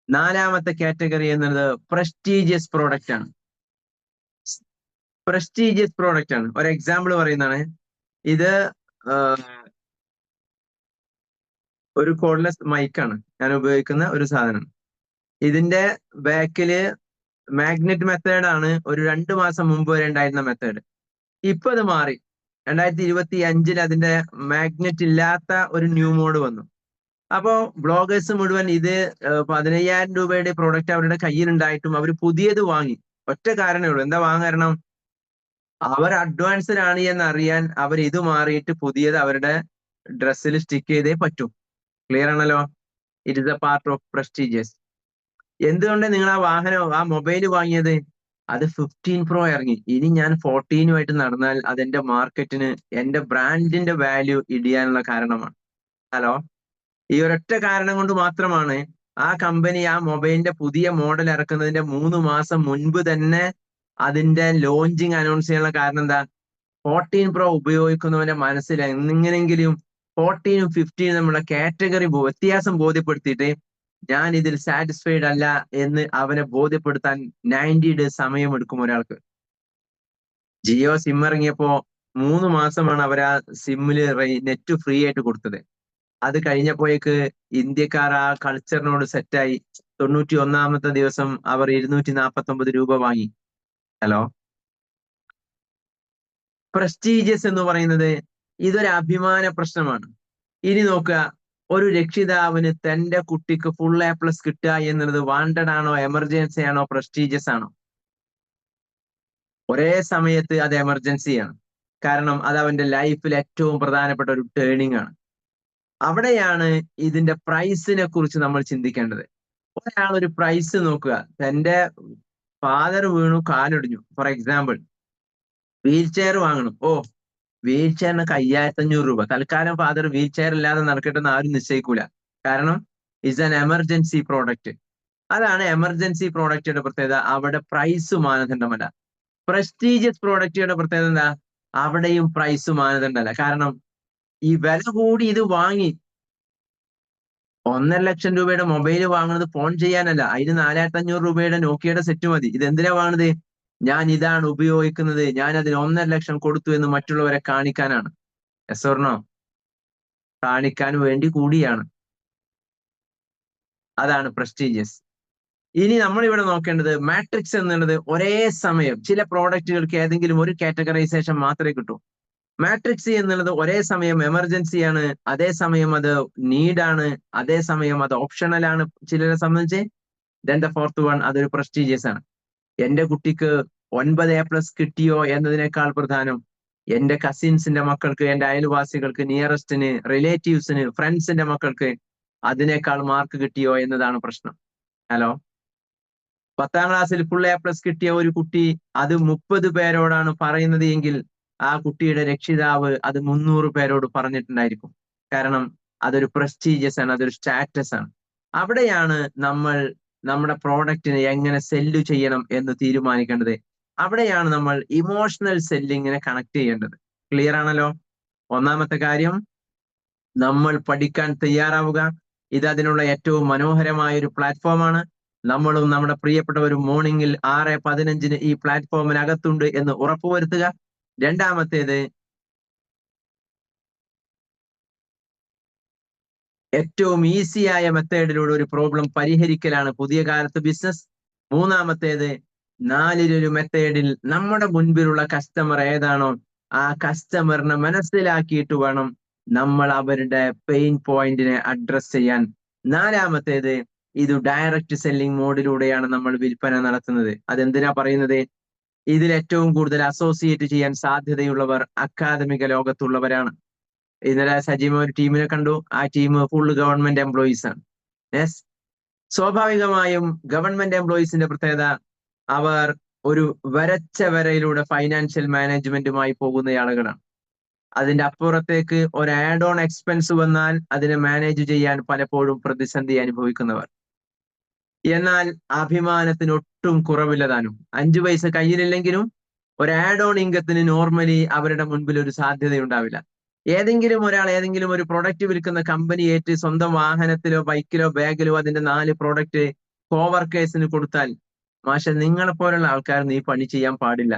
നാലാമത്തെ കാറ്റഗറി എന്നുള്ളത് പ്രസ്റ്റീജിയസ് പ്രോഡക്റ്റ് ആണ്. പ്രസ്റ്റീജിയസ് പ്രോഡക്റ്റ് ആണ്. ഒരു എക്സാമ്പിൾ പറയുന്നതാണ്. ഇത് ഒരു കോർഡ്ലെസ് മൈക്കാണ് ഞാൻ ഉപയോഗിക്കുന്ന ഒരു സാധനം. ഇതിന്റെ ബാക്കില് മാഗ്നറ്റ് മെത്തേഡ് ആണ് ഒരു 2 മാസം മുമ്പ് വരെ ഉണ്ടായിരുന്ന മെത്തേഡ്. ഇപ്പൊ അത് മാറി. 2025 അതിന്റെ മാഗ്നറ്റ് ഇല്ലാത്ത ഒരു ന്യൂ മോഡ് വന്നു. അപ്പോ ബ്ലോഗേഴ്സ് മുഴുവൻ ഇത് 15,000 രൂപയുടെ പ്രോഡക്റ്റ് അവരുടെ കയ്യിലുണ്ടായിട്ടും അവർ പുതിയത് വാങ്ങി. ഒറ്റ കാരണമേ ഉള്ളൂ. എന്താ വാങ്ങാൻ കാരണം? അവർ അഡ്വാൻസ്ഡ് ആണ് എന്ന് അറിയാൻ അവർ ഇത് മാറിയിട്ട് പുതിയത് അവരുടെ ഡ്രസ്സിൽ സ്റ്റിക്ക് ചെയ്തേ പറ്റൂ. ക്ലിയർ ആണല്ലോ? It is A part of prestigious. എന്തുകൊണ്ട് നിങ്ങൾ ആ മൊബൈൽ വാങ്ങിയത്? അത് 15 Pro ഇറങ്ങി, ഇനി ഞാൻ 14 നടന്നാൽ അതെന്റെ മാർക്കറ്റിന്, എന്റെ ബ്രാൻഡിന്റെ വാല്യൂ ഇടിയാനുള്ള കാരണമാണ്. ഹലോ, ഈ ഒരൊറ്റ കാരണം കൊണ്ട് മാത്രമാണ് ആ കമ്പനി ആ മൊബൈലിന്റെ പുതിയ മോഡൽ ഇറക്കുന്നതിന്റെ 3 മാസം മുൻപ് തന്നെ അതിന്റെ ലോഞ്ചിങ് അനൗൺസ് ചെയ്യാനുള്ള കാരണം എന്താ? 14 Pro ഉപയോഗിക്കുന്നവന്റെ മനസ്സിൽ എങ്ങനെങ്കിലും 14ഉം 15ഉം നമ്മളെ കാറ്റഗറി വ്യത്യാസം ബോധ്യപ്പെടുത്തിയിട്ട് ഞാൻ ഇതിൽ സാറ്റിസ്ഫൈഡ് അല്ല എന്ന് അവനെ ബോധ്യപ്പെടുത്താൻ 90 days സമയമെടുക്കും ഒരാൾക്ക്. ജിയോ സിം ഇറങ്ങിയപ്പോ 3 മാസമാണ് അവർ ആ സിമ്മില് നെറ്റ് ഫ്രീ ആയിട്ട് കൊടുത്തത്. അത് കഴിഞ്ഞപ്പോഴേക്ക് ഇന്ത്യക്കാർ ആ കൾച്ചറിനോട് സെറ്റായി 91ാമത്തെ ദിവസം അവർ 249 രൂപ വാങ്ങി. ഹലോ, പ്രസ്റ്റീജിയസ് എന്ന് പറയുന്നത് ഇതൊരു അഭിമാന പ്രശ്നമാണ്. ഇനി നോക്കുക, ഒരു രക്ഷിതാവിന് തന്റെ കുട്ടിക്ക് ഫുൾ A+ കിട്ടുക എന്നുള്ളത് വാണ്ടഡ് ആണോ, എമർജൻസി ആണോ, പ്രസ്റ്റീജിയസ് ആണോ? ഒരേ സമയത്ത് അത് എമർജൻസിയാണ്. കാരണം അത് അവന്റെ ലൈഫിൽ ഏറ്റവും പ്രധാനപ്പെട്ട ഒരു ടേണിംഗ് ആണ്. അവിടെയാണ് ഇതിന്റെ പ്രൈസിനെ കുറിച്ച് നമ്മൾ ചിന്തിക്കേണ്ടത്. ഒരാളൊരു പ്രൈസ് നോക്കുക. എന്റെ ഫാദർ വീണു, കാലൊടിഞ്ഞു, ഫോർ എക്സാമ്പിൾ. വീൽ ചെയർ വാങ്ങണം. വീൽ ചെയറിനൊക്കെ 5500 രൂപ. തൽക്കാലം ഫാദർ വീൽ ചെയർ ഇല്ലാതെ നടക്കട്ടെ എന്ന് ആരും നിശ്ചയിക്കൂല. കാരണം ഇറ്റ്സ് ആൻ എമർജൻസി പ്രോഡക്റ്റ്. അതാണ് എമർജൻസി പ്രോഡക്റ്റുകളുടെ പ്രത്യേകത. അവിടെ പ്രൈസ് മാനദണ്ഡമല്ല. പ്രസ്റ്റീജിയസ് പ്രോഡക്റ്റുകളുടെ പ്രത്യേകത എന്താ? അവിടെയും പ്രൈസ് മാനദണ്ഡമല്ല. കാരണം ഈ വില കൂടി ഇത് വാങ്ങി 1,50,000 രൂപയുടെ മൊബൈൽ വാങ്ങുന്നത് ഫോൺ ചെയ്യാനല്ല. അതിന് 4,500 രൂപയുടെ നോക്കിയയുടെ സെറ്റ് മതി. ഇത് എന്തിനാ വാങ്ങുന്നത്? ഞാൻ ഇതാണ് ഉപയോഗിക്കുന്നത്, ഞാൻ അതിന് 1,50,000 കൊടുത്തു എന്ന് മറ്റുള്ളവരെ കാണിക്കാനാണ്. Yes or no? കാണിക്കാൻ വേണ്ടി കൂടിയാണ്. അതാണ് പ്രസ്റ്റീജിയസ്. ഇനി നമ്മൾ ഇവിടെ നോക്കേണ്ടത് മാട്രിക്സ് എന്നുള്ളത് ഒരേ സമയം ചില പ്രോഡക്റ്റുകൾക്ക് ഏതെങ്കിലും ഒരു കാറ്റഗറൈസേഷൻ മാത്രമേ കിട്ടൂ. മാട്രിക്സ് എന്നുള്ളത് ഒരേ സമയം എമർജൻസിയാണ്, അതേസമയം അത് നീഡാണ്, അതേസമയം അത് ഓപ്ഷണൽ ആണ് ചിലരെ സംബന്ധിച്ച്. ദെൻ ദ ഫോർത്ത് വൺ, അതൊരു പ്രസ്റ്റീജിയസ് ആണ്. എന്റെ കുട്ടിക്ക് 9A+ കിട്ടിയോ എന്നതിനേക്കാൾ പ്രധാനം എന്റെ കസിൻസിന്റെ മക്കൾക്ക്, എന്റെ അയൽവാസികൾക്ക്, നിയറസ്റ്റിന്, റിലേറ്റീവ്സിന്, ഫ്രണ്ട്സിന്റെ മക്കൾക്ക് അതിനേക്കാൾ മാർക്ക് കിട്ടിയോ എന്നതാണ് പ്രശ്നം. ഹലോ, 10ാം ക്ലാസ്സിൽ ഫുൾ A+ കിട്ടിയ ഒരു കുട്ടി അത് 30 പേരോടാണ് പറയുന്നത് എങ്കിൽ ആ കുട്ടിയുടെ രക്ഷിതാവ് അത് 300 പേരോട് പറഞ്ഞിട്ടുണ്ടായിരിക്കും. കാരണം അതൊരു പ്രസ്റ്റീജിയസ് ആണ്, അതൊരു സ്റ്റാറ്റസ് ആണ്. അവിടെയാണ് നമ്മൾ നമ്മുടെ പ്രോഡക്റ്റിനെ എങ്ങനെ സെല്ല് ചെയ്യണം എന്ന് തീരുമാനിക്കേണ്ടത്. അവിടെയാണ് നമ്മൾ ഇമോഷണൽ സെല്ലിങ്ങിനെ കണക്ട് ചെയ്യേണ്ടത്. ക്ലിയർ ആണല്ലോ? ഒന്നാമത്തെ കാര്യം, നമ്മൾ പഠിക്കാൻ തയ്യാറാവുക. ഇത് അതിനുള്ള ഏറ്റവും മനോഹരമായ ഒരു പ്ലാറ്റ്ഫോമാണ്. നമ്മളും നമ്മുടെ പ്രിയപ്പെട്ടവരും മോർണിംഗിൽ 6:15 ഈ പ്ലാറ്റ്ഫോമിനകത്തുണ്ട് എന്ന് ഉറപ്പുവരുത്തുക. രണ്ടാമത്തേത്, ഏറ്റവും ഈസിയായ മെത്തേഡിലൂടെ ഒരു പ്രോബ്ലം പരിഹരിക്കലാണ് പുതിയ കാലത്ത് ബിസിനസ്. മൂന്നാമത്തേത്, 4-1 മെത്തേഡിൽ നമ്മുടെ മുൻപിലുള്ള കസ്റ്റമർ ഏതാണോ ആ കസ്റ്റമറിനെ മനസ്സിലാക്കിയിട്ട് വേണം നമ്മൾ അവരുടെ പെയിൻ പോയിന്റിനെ അഡ്രസ് ചെയ്യാൻ. നാലാമത്തേത്, ഇത് ഡയറക്റ്റ് സെല്ലിംഗ് മോഡിലൂടെയാണ് നമ്മൾ വിൽപ്പന നടത്തുന്നത്. അതെന്തിനാ പറയുന്നത്? ഇതിൽ ഏറ്റവും കൂടുതൽ അസോസിയേറ്റ് ചെയ്യാൻ സാധ്യതയുള്ളവർ അക്കാദമിക ലോകത്തുള്ളവരാണ്. ഇന്നലെ സജീവ ഒരു ടീമിനെ കണ്ടു. ആ ടീം ഫുള്ള് ഗവൺമെന്റ് എംപ്ലോയീസ് ആണ്. യെസ്, സ്വാഭാവികമായും ഗവൺമെന്റ് എംപ്ലോയീസിന്റെ പ്രത്യേകത, അവർ ഒരു വരച്ച വരയിലൂടെ ഫൈനാൻഷ്യൽ മാനേജ്മെന്റുമായി പോകുന്ന ആളുകളാണ്. അതിന്റെ അപ്പുറത്തേക്ക് ഒരു ആഡ് ഓൺ എക്സ്പെൻസ് വന്നാൽ അതിനെ മാനേജ് ചെയ്യാൻ പലപ്പോഴും പ്രതിസന്ധി അനുഭവിക്കുന്നവർ. എന്നാൽ അഭിമാനത്തിന് ഒട്ടും കുറവില്ലതാനും. 5 പൈസ കയ്യിലില്ലെങ്കിലും ഒരു ആഡ് ഓൺ ഇൻകത്തിന് നോർമലി അവരുടെ മുൻപിൽ ഒരു സാധ്യതയുണ്ടാവില്ല. ഏതെങ്കിലും ഒരാൾ ഏതെങ്കിലും ഒരു പ്രൊഡക്റ്റ് വിൽക്കുന്ന കമ്പനി ഏറ്റ് സ്വന്തം വാഹനത്തിലോ ബൈക്കിലോ ബാഗിലോ അതിന്റെ 4 പ്രോഡക്റ്റ് കോവർക്കേഴ്സിന് കൊടുത്താൽ, മാഷെ നിങ്ങളെ പോലുള്ള ആൾക്കാർ നീ പണി ചെയ്യാൻ പാടില്ല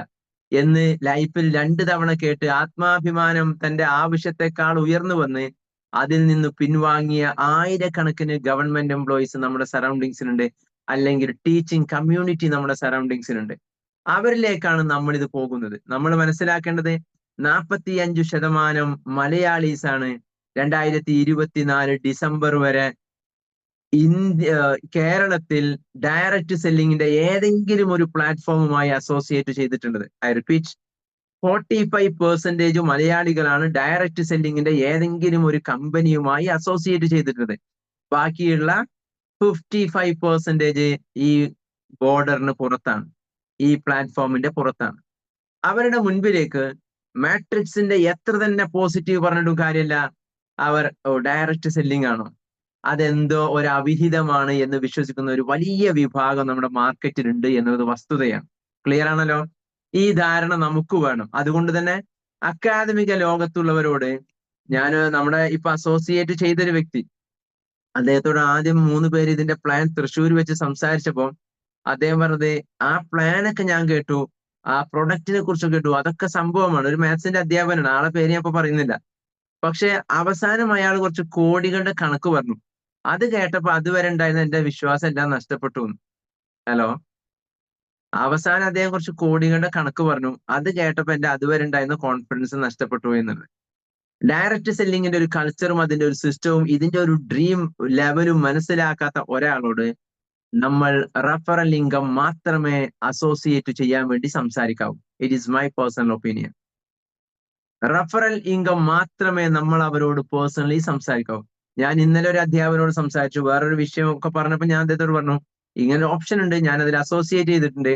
എന്ന് ലൈഫിൽ 2 തവണ കേട്ട് ആത്മാഭിമാനം തന്റെ ആവശ്യത്തെക്കാൾ ഉയർന്നു വന്ന് അതിൽ നിന്ന് പിൻവാങ്ങിയ ആയിരക്കണക്കിന് ഗവൺമെന്റ് എംപ്ലോയീസ് നമ്മുടെ സറൗണ്ടിങ്സിലുണ്ട്, അല്ലെങ്കിൽ ടീച്ചിങ് കമ്മ്യൂണിറ്റി നമ്മുടെ സറൗണ്ടിങ്സിലുണ്ട്. അവരിലേക്കാണ് നമ്മൾ ഇത് പോകുന്നത്. നമ്മൾ മനസ്സിലാക്കേണ്ടത് 45% മലയാളീസ് ആണ് 2024 ഡിസംബർ വരെ കേരളത്തിൽ ഡയറക്റ്റ് സെല്ലിങ്ങിന്റെ ഏതെങ്കിലും ഒരു പ്ലാറ്റ്ഫോമുമായി അസോസിയേറ്റ് ചെയ്തിട്ടുള്ളത്. ഐ റിപ്പീറ്റ്, 45% മലയാളികളാണ് ഡയറക്റ്റ് സെല്ലിങ്ങിന്റെ ഏതെങ്കിലും ഒരു കമ്പനിയുമായി അസോസിയേറ്റ് ചെയ്തിട്ടുള്ളത്. ബാക്കിയുള്ള 55% ഈ ബോർഡറിന് പുറത്താണ്, ഈ പ്ലാറ്റ്ഫോമിന്റെ പുറത്താണ്. അവരുടെ മുൻപിലേക്ക് മാട്രിക്സിന്റെ എത്ര തന്നെ പോസിറ്റീവ് പറഞ്ഞിട്ടും കാര്യമില്ല. അവർ ഡയറക്റ്റ് സെല്ലിംഗ് ആണോ, അതെന്തോ ഒരു അവിഹിതമാണ് എന്ന് വിശ്വസിക്കുന്ന ഒരു വലിയ വിഭാഗം നമ്മുടെ മാർക്കറ്റിലുണ്ട് എന്നത് വസ്തുതയാണ്. ക്ലിയർ ആണല്ലോ? ഈ ധാരണ നമുക്ക് വേണം. അതുകൊണ്ട് തന്നെ അക്കാദമിക ലോകത്തുള്ളവരോട് ഞാൻ നമ്മുടെ ഇപ്പൊ അസോസിയേറ്റ് ചെയ്തൊരു വ്യക്തി, അദ്ദേഹത്തോട് ആദ്യം 3 പേര് ഇതിന്റെ പ്ലാൻ തൃശ്ശൂർ വെച്ച് സംസാരിച്ചപ്പോൾ അദ്ദേഹം പറഞ്ഞത്, ആ പ്ലാനൊക്കെ ഞാൻ കേട്ടു, ആ പ്രൊഡക്റ്റിനെ കുറിച്ച് കേട്ടു, അതൊക്കെ സംഭവമാണ്. ഒരു മാത്സിന്റെ അധ്യാപകനാണ്, ആളെ പേര് ഞാൻ ഇപ്പൊ പറയുന്നില്ല. പക്ഷെ അവസാനം അയാൾ കുറച്ച് കോടികളുടെ കണക്ക് പറഞ്ഞു. അത് കേട്ടപ്പോ അതുവരെ ഉണ്ടായിരുന്ന എന്റെ വിശ്വാസം എല്ലാം നഷ്ടപ്പെട്ടു. ഹലോ, അവസാനം അദ്ദേഹം കുറച്ച് കോടികളുടെ കണക്ക് പറഞ്ഞു. അത് കേട്ടപ്പോ എന്റെ അതുവരെ ഉണ്ടായിരുന്ന കോൺഫിഡൻസ് നഷ്ടപ്പെട്ടു എന്നുള്ളത്. ഡയറക്റ്റ് സെല്ലിങ്ങിന്റെ ഒരു കൾച്ചറും അതിന്റെ ഒരു സിസ്റ്റവും ഇതിന്റെ ഒരു ഡ്രീം ലെവലും മനസ്സിലാക്കാത്ത ഒരാളോട് നമ്മൾ റഫറൽ ഇൻകം മാത്രമേ അസോസിയേറ്റ് ചെയ്യാൻ വേണ്ടി സംസാരിക്കാവൂ. It is my personal opinion. Referral income മാത്രമേ നമ്മൾ അവരോട് പേഴ്സണലി സംസാരിക്കാവൂ. ഞാൻ ഇന്നലെ ഒരു അധ്യാപകനോട് സംസാരിച്ചു, വേറൊരു വിഷയം ഒക്കെ പറഞ്ഞപ്പോൾ ഞാൻ അദ്ദേഹത്തോട് പറഞ്ഞു, ഇങ്ങനെ ഒരു ഓപ്ഷൻ ഉണ്ട്, ഞാൻ അതിൽ അസോസിയേറ്റ് ചെയ്തിട്ടുണ്ട്.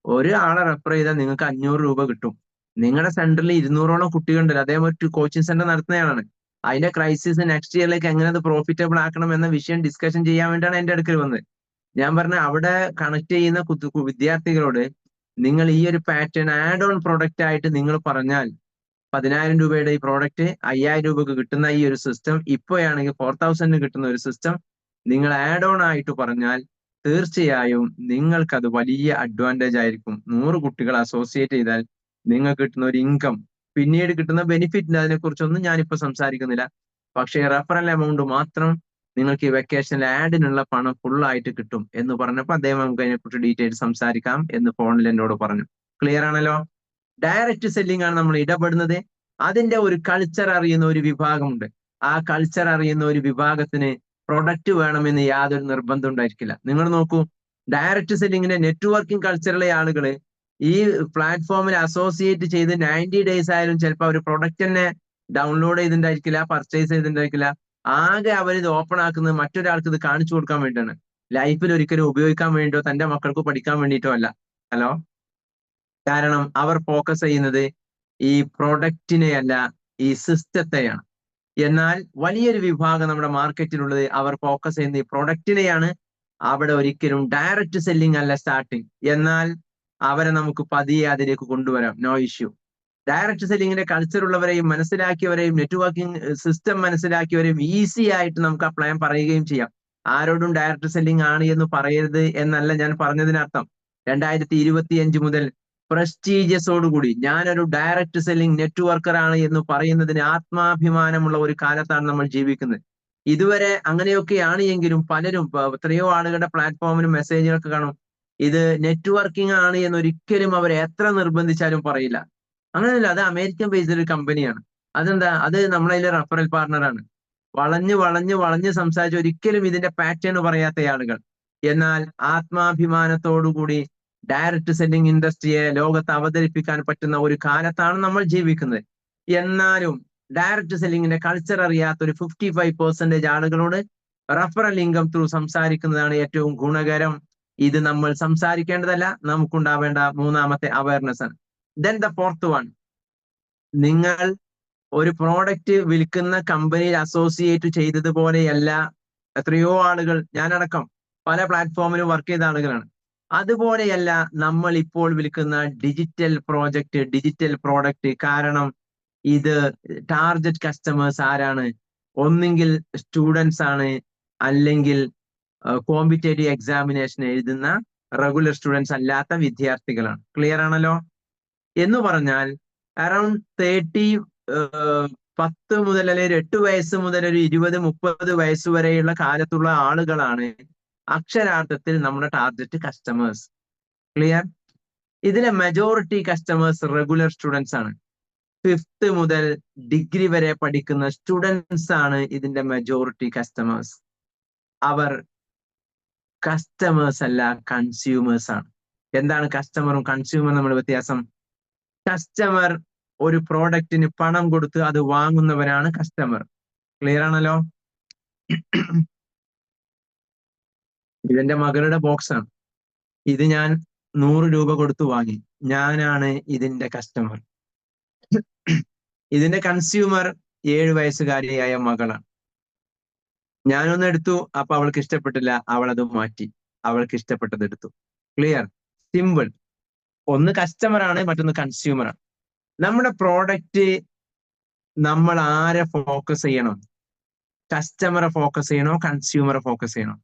ഒരു ആളെ റെഫർ ചെയ്താൽ നിങ്ങൾക്ക് 500 രൂപ കിട്ടും. നിങ്ങളുടെ സെന്ററിൽ 200ഓളം കുട്ടികളുണ്ട്. അദ്ദേഹം ഒരു കോച്ചിങ് സെന്റർ നടത്തുന്നയാളാണ്. അതിന്റെ ക്രൈസിസ് നെക്സ്റ്റ് ഇയറിലേക്ക് എങ്ങനെ അത് പ്രോഫിറ്റബിൾ ആക്കണം എന്ന വിഷയം ഡിസ്കഷൻ ചെയ്യാൻ വേണ്ടിയാണ് എന്റെ അടുക്കൽ വന്നത്. ഞാൻ പറഞ്ഞ അവിടെ കണക്ട് ചെയ്യുന്ന വിദ്യാർത്ഥികളോട് നിങ്ങൾ ഈ ഒരു പാറ്റേൺ ആഡ് ഓൺ പ്രൊഡക്റ്റ് ആയിട്ട് നിങ്ങൾ പറഞ്ഞാൽ 10,000 രൂപയുടെ ഈ പ്രോഡക്റ്റ് 5,000 രൂപക്ക് കിട്ടുന്ന ഈ ഒരു സിസ്റ്റം ഇപ്പോഴാണെങ്കിൽ 4,000 കിട്ടുന്ന ഒരു സിസ്റ്റം നിങ്ങൾ ആഡ് ഓൺ ആയിട്ട് പറഞ്ഞാൽ തീർച്ചയായും നിങ്ങൾക്കത് വലിയ അഡ്വാൻറ്റേജ് ആയിരിക്കും. 100 കുട്ടികൾ അസോസിയേറ്റ് ചെയ്താൽ നിങ്ങൾക്ക് കിട്ടുന്ന ഒരു ഇൻകം, പിന്നീട് കിട്ടുന്ന ബെനിഫിറ്റ് അതിനെ കുറിച്ചൊന്നും ഞാനിപ്പോ സംസാരിക്കുന്നില്ല. പക്ഷേ റെഫറൽ എമൗണ്ട് മാത്രം നിങ്ങൾക്ക് ഈ വെക്കേഷനിൽ ആഡിനുള്ള പണം ഫുൾ ആയിട്ട് കിട്ടും എന്ന് പറഞ്ഞപ്പോൾ അദ്ദേഹം നമുക്ക് അതിനെക്കുറിച്ച് ഡീറ്റെയിൽ സംസാരിക്കാം എന്ന് ഫോണിൽ എന്നോട് പറഞ്ഞു. ക്ലിയർ ആണല്ലോ? ഡയറക്റ്റ് സെല്ലിംഗ് ആണ് നമ്മൾ ഇടപെടുന്നത്. അതിന്റെ ഒരു കൾച്ചർ അറിയുന്ന ഒരു വിഭാഗമുണ്ട്. ആ കൾച്ചർ അറിയുന്ന ഒരു വിഭാഗത്തിന് പ്രൊഡക്റ്റ് വേണമെന്ന് യാതൊരു നിർബന്ധം ഉണ്ടായിരിക്കില്ല. നിങ്ങൾ നോക്കൂ, ഡയറക്റ്റ് സെല്ലിങ്ങിന്റെ നെറ്റ്വർക്കിംഗ് കൾച്ചറിലെ ആളുകള് ഈ പ്ലാറ്റ്ഫോമിൽ അസോസിയേറ്റ് ചെയ്ത് 90 ഡേയ്സ് ആയാലും ചിലപ്പോൾ അവർ പ്രൊഡക്റ്റ് തന്നെ ഡൗൺലോഡ് ചെയ്തിട്ടുണ്ടായിരിക്കില്ല, പർച്ചേസ് ചെയ്തിട്ടുണ്ടായിരിക്കില്ല. ആകെ അവർ ഇത് ഓപ്പൺ ആക്കുന്നത് മറ്റൊരാൾക്ക് ഇത് കാണിച്ചു കൊടുക്കാൻ വേണ്ടിയാണ്. ലൈഫിൽ ഒരിക്കലും ഉപയോഗിക്കാൻ വേണ്ടിയോ തന്റെ മക്കൾക്ക് പഠിക്കാൻ വേണ്ടിയിട്ടോ അല്ല. ഹലോ? കാരണം അവർ ഫോക്കസ് ചെയ്യുന്നത് ഈ പ്രൊഡക്റ്റിനെയല്ല, ഈ സിസ്റ്റത്തെയാണ്. എന്നാൽ വലിയൊരു വിഭാഗം നമ്മുടെ മാർക്കറ്റിലുള്ളത് അവർ ഫോക്കസ് ചെയ്യുന്ന ഈ പ്രൊഡക്റ്റിനെയാണ്. അവിടെ ഒരിക്കലും ഡയറക്റ്റ് സെല്ലിംഗ് അല്ല സ്റ്റാർട്ടിങ്. എന്നാൽ അവരെ നമുക്ക് പതിയെ അതിലേക്ക് കൊണ്ടുവരാം, നോ ഇഷ്യൂ. ഡയറക്റ്റ് സെല്ലിങ്ങിന്റെ കൾച്ചർ ഉള്ളവരെയും മനസ്സിലാക്കിയവരെയും നെറ്റ്വർക്കിംഗ് സിസ്റ്റം മനസ്സിലാക്കിയവരെയും ഈസി ആയിട്ട് നമുക്ക് ആ പ്ലാൻ പറയുകയും ചെയ്യാം. ആരോടും ഡയറക്റ്റ് സെല്ലിംഗ് ആണ് എന്ന് പറയരുത് എന്നല്ല ഞാൻ പറഞ്ഞതിനർത്ഥം. 2025 മുതൽ പ്രസ്റ്റീജിയസോടുകൂടി ഞാനൊരു ഡയറക്റ്റ് സെല്ലിംഗ് നെറ്റ്വർക്കർ ആണ് എന്ന് പറയുന്നതിന് ആത്മാഭിമാനമുള്ള ഒരു കാലത്താണ് നമ്മൾ ജീവിക്കുന്നത്. ഇതുവരെ അങ്ങനെയൊക്കെയാണ് എങ്കിലും പലരും എത്രയോ ആളുകളുടെ പ്ലാറ്റ്ഫോമിലും മെസ്സേജുകളൊക്കെ കാണും, ഇത് നെറ്റ്വർക്കിംഗ് ആണ് എന്ന് ഒരിക്കലും അവരെ എത്ര നിർബന്ധിച്ചാലും പറയില്ല. അങ്ങനെയല്ല, അത് അമേരിക്കൻ ബേസ്ഡ് ഒരു കമ്പനിയാണ്. അതെന്താ? അത് നമ്മളതിലെ റഫറൽ പാർട്ണറാണ്. വളഞ്ഞ് വളഞ്ഞ് വളഞ്ഞ് സംസാരിച്ച് ഒരിക്കലും ഇതിന്റെ പാറ്റേൺ പറയാത്ത ആളുകൾ. എന്നാൽ ആത്മാഭിമാനത്തോടുകൂടി ഡയറക്റ്റ് സെല്ലിംഗ് ഇൻഡസ്ട്രിയെ ലോകത്ത് അവതരിപ്പിക്കാൻ പറ്റുന്ന ഒരു കാലത്താണ് നമ്മൾ ജീവിക്കുന്നത്. എന്നാലും ഡയറക്റ്റ് സെല്ലിങ്ങിന്റെ കൾച്ചർ അറിയാത്ത ഒരു 55% ആളുകളോട് റഫറൽ ഇൻകം ത്രൂ സംസാരിക്കുന്നതാണ് ഏറ്റവും ഗുണകരം. ഇത് നമ്മൾ സംസാരിക്കേണ്ടതല്ല, നമുക്കുണ്ടാവേണ്ട മൂന്നാമത്തെ അവയർനെസ് ആണ്. ദെൻ ദ ഫോർത്ത് വൺ, നിങ്ങൾ ഒരു പ്രോഡക്റ്റ് വിൽക്കുന്ന കമ്പനിയിൽ അസോസിയേറ്റ് ചെയ്തതുപോലെയല്ല എത്രയോ ആളുകൾ, ഞാനടക്കം പല പ്ലാറ്റ്ഫോമിലും വർക്ക് ചെയ്ത ആളുകളാണ്. അതുപോലെയല്ല നമ്മൾ ഇപ്പോൾ വിൽക്കുന്ന ഡിജിറ്റൽ പ്രോജക്റ്റ്, ഡിജിറ്റൽ പ്രോഡക്റ്റ്. കാരണം ഇത് ടാർഗറ്റ് കസ്റ്റമേഴ്സ് ആരാണ്? ഒന്നെങ്കിൽ സ്റ്റുഡൻസ് ആണ്, അല്ലെങ്കിൽ കോമ്പറ്റേറ്റീവ് എക്സാമിനേഷൻ എഴുതുന്ന റെഗുലർ സ്റ്റുഡൻസ് അല്ലാത്ത വിദ്യാർത്ഥികളാണ്. ക്ലിയർ ആണല്ലോ? എന്ന് പറഞ്ഞാൽ അറൌണ്ട് 10 മുതൽ അല്ലെങ്കിൽ 8 വയസ്സ് മുതൽ ഒരു 20-30 വയസ്സ് വരെയുള്ള കാലത്തുള്ള ആളുകളാണ് അക്ഷരാർത്ഥത്തിൽ നമ്മുടെ ടാർഗറ്റ് കസ്റ്റമേഴ്സ്. ക്ലിയർ? ഇതിലെ മെജോറിറ്റി കസ്റ്റമേഴ്സ് റെഗുലർ സ്റ്റുഡൻസ് ആണ്. 5th മുതൽ ഡിഗ്രി വരെ പഠിക്കുന്ന സ്റ്റുഡൻസ് ആണ് ഇതിന്റെ മെജോറിറ്റി കസ്റ്റമേഴ്സ്. അവർ കസ്റ്റമേഴ്സ് അല്ല, കൺസ്യൂമേഴ്സ് ആണ്. എന്താണ് കസ്റ്റമറും കൺസ്യൂമറും നമ്മുടെ വ്യത്യാസം? കസ്റ്റമർ ഒരു പ്രോഡക്റ്റിന് പണം കൊടുത്ത് അത് വാങ്ങുന്നവരാണ് കസ്റ്റമർ. ക്ലിയർ ആണല്ലോ? ഇതെന്റെ മകളുടെ ബോക്സ് ആണ്. ഇത് ഞാൻ 100 രൂപ കൊടുത്ത് വാങ്ങി. ഞാനാണ് ഇതിന്റെ കസ്റ്റമർ. ഇതിന്റെ കൺസ്യൂമർ 7 വയസ്സുകാരിയായ മകളാണ്. ഞാനൊന്ന് എടുത്തു, അപ്പൊ അവൾക്ക് ഇഷ്ടപ്പെട്ടില്ല, അവൾ അത് മാറ്റി, അവൾക്ക് ഇഷ്ടപ്പെട്ടത് എടുത്തു. ക്ലിയർ? സിമ്പിൾ. ഒന്ന് കസ്റ്റമർ ആണ്, മറ്റൊന്ന് കൺസ്യൂമർ ആണ്. നമ്മുടെ പ്രോഡക്റ്റ് നമ്മൾ ആരെ ഫോക്കസ് ചെയ്യണം? കസ്റ്റമറെ ഫോക്കസ് ചെയ്യണോ, കൺസ്യൂമറെ ഫോക്കസ് ചെയ്യണോ?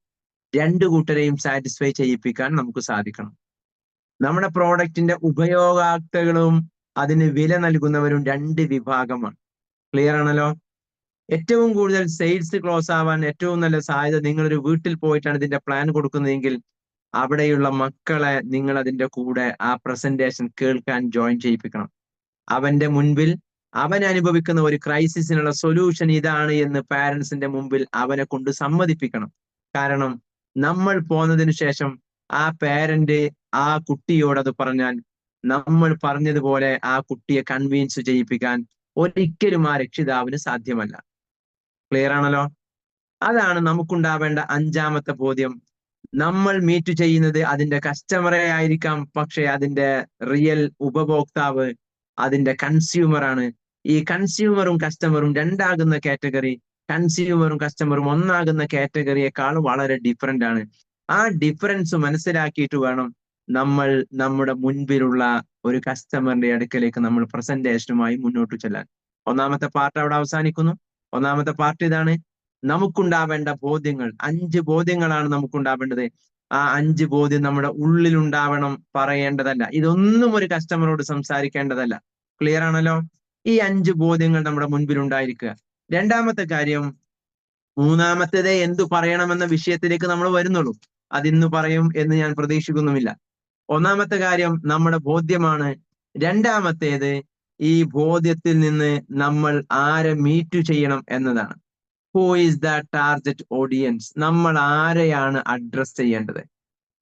രണ്ടു കൂട്ടരെയും സാറ്റിസ്ഫൈ ചെയ്യിപ്പിക്കാൻ നമുക്ക് സാധിക്കണം. നമ്മുടെ പ്രോഡക്റ്റിന്റെ ഉപയോക്താക്കളും അതിന് വില നൽകുന്നവരും 2 വിഭാഗമാണ്. ക്ലിയർ ആണല്ലോ? ഏറ്റവും കൂടുതൽ സെയിൽസ് ക്ലോസ് ആവാൻ ഏറ്റവും നല്ല സാധ്യത, നിങ്ങളൊരു വീട്ടിൽ പോയിട്ടാണ് ഇതിന്റെ പ്ലാൻ കൊടുക്കുന്നതെങ്കിൽ അവിടെയുള്ള മക്കളെ നിങ്ങൾ അതിന്റെ കൂടെ ആ പ്രസന്റേഷൻ കേൾക്കാൻ ജോയിൻ ചെയ്യിപ്പിക്കണം. അവന്റെ മുൻപിൽ അവൻ അനുഭവിക്കുന്ന ഒരു ക്രൈസിസിനുള്ള സൊല്യൂഷൻ ഇതാണ് എന്ന് പാരന്റ്സിന്റെ മുമ്പിൽ അവനെ കൊണ്ട് സമ്മതിപ്പിക്കണം. കാരണം നമ്മൾ പോന്നതിന് ശേഷം ആ പാരന്റ് ആ കുട്ടിയോട് അത് പറഞ്ഞാൽ നമ്മൾ പറഞ്ഞതുപോലെ ആ കുട്ടിയെ കൺവിൻസ് ചെയ്യിപ്പിക്കാൻ ഒരിക്കലും ആ രക്ഷിതാവിന് സാധ്യമല്ല. ക്ലിയർ ആണല്ലോ? അതാണ് നമുക്കുണ്ടാവേണ്ട അഞ്ചാമത്തെ ബോധ്യം. നമ്മൾ മീറ്റ് ചെയ്യുന്നത് അതിന്റെ കസ്റ്റമറെ ആയിരിക്കാം, പക്ഷെ അതിന്റെ റിയൽ ഉപഭോക്താവ് അതിന്റെ കൺസ്യൂമർ ആണ്. ഈ കൺസ്യൂമറും കസ്റ്റമറും രണ്ടാകുന്ന കാറ്റഗറി, കൺസ്യൂമറും കസ്റ്റമറും ഒന്നാകുന്ന കാറ്റഗറിയേക്കാൾ വളരെ ഡിഫറെന്റ് ആണ്. ആ ഡിഫറൻസ് മനസ്സിലാക്കിയിട്ട് വേണം നമ്മൾ നമ്മുടെ മുൻപിലുള്ള ഒരു കസ്റ്റമറിന്റെ അടുക്കലേക്ക് നമ്മൾ പ്രസന്റേഷനുമായി മുന്നോട്ട് ചെല്ലാൻ. ഒന്നാമത്തെ പാർട്ട് അവിടെ അവസാനിക്കുന്നു. ഒന്നാമത്തെ പാർട്ട് ഇതാണ്. നമുക്കുണ്ടാവേണ്ട ബോധ്യങ്ങൾ 5 ബോധ്യങ്ങളാണ് നമുക്കുണ്ടാവേണ്ടത്. ആ 5 ബോധ്യം നമ്മുടെ ഉള്ളിൽ ഉണ്ടാവണം, പറയേണ്ടതല്ല. ഇതൊന്നും ഒരു കസ്റ്റമറോട് സംസാരിക്കേണ്ടതല്ല. ക്ലിയർ ആണല്ലോ? ഈ 5 ബോധ്യങ്ങൾ നമ്മുടെ മുൻപിൽ ഉണ്ടായിരിക്കുക. രണ്ടാമത്തെ കാര്യം, മൂന്നാമത്തേതേ എന്തു പറയണമെന്ന വിഷയത്തിലേക്ക് നമ്മൾ വരുന്നുള്ളൂ. അതിന്ന് പറയും എന്ന് ഞാൻ പ്രതീക്ഷിക്കുന്നുമില്ല. ഒന്നാമത്തെ കാര്യം നമ്മുടെ ബോധ്യമാണ്. രണ്ടാമത്തേത് ഈ ബോധ്യത്തിൽ നിന്ന് നമ്മൾ ആരെ മീറ്റ് ചെയ്യണം എന്നതാണ്. Who is the target audience? നമ്മൾ ആരെയാണ് അഡ്രസ് ചെയ്യേണ്ടത്?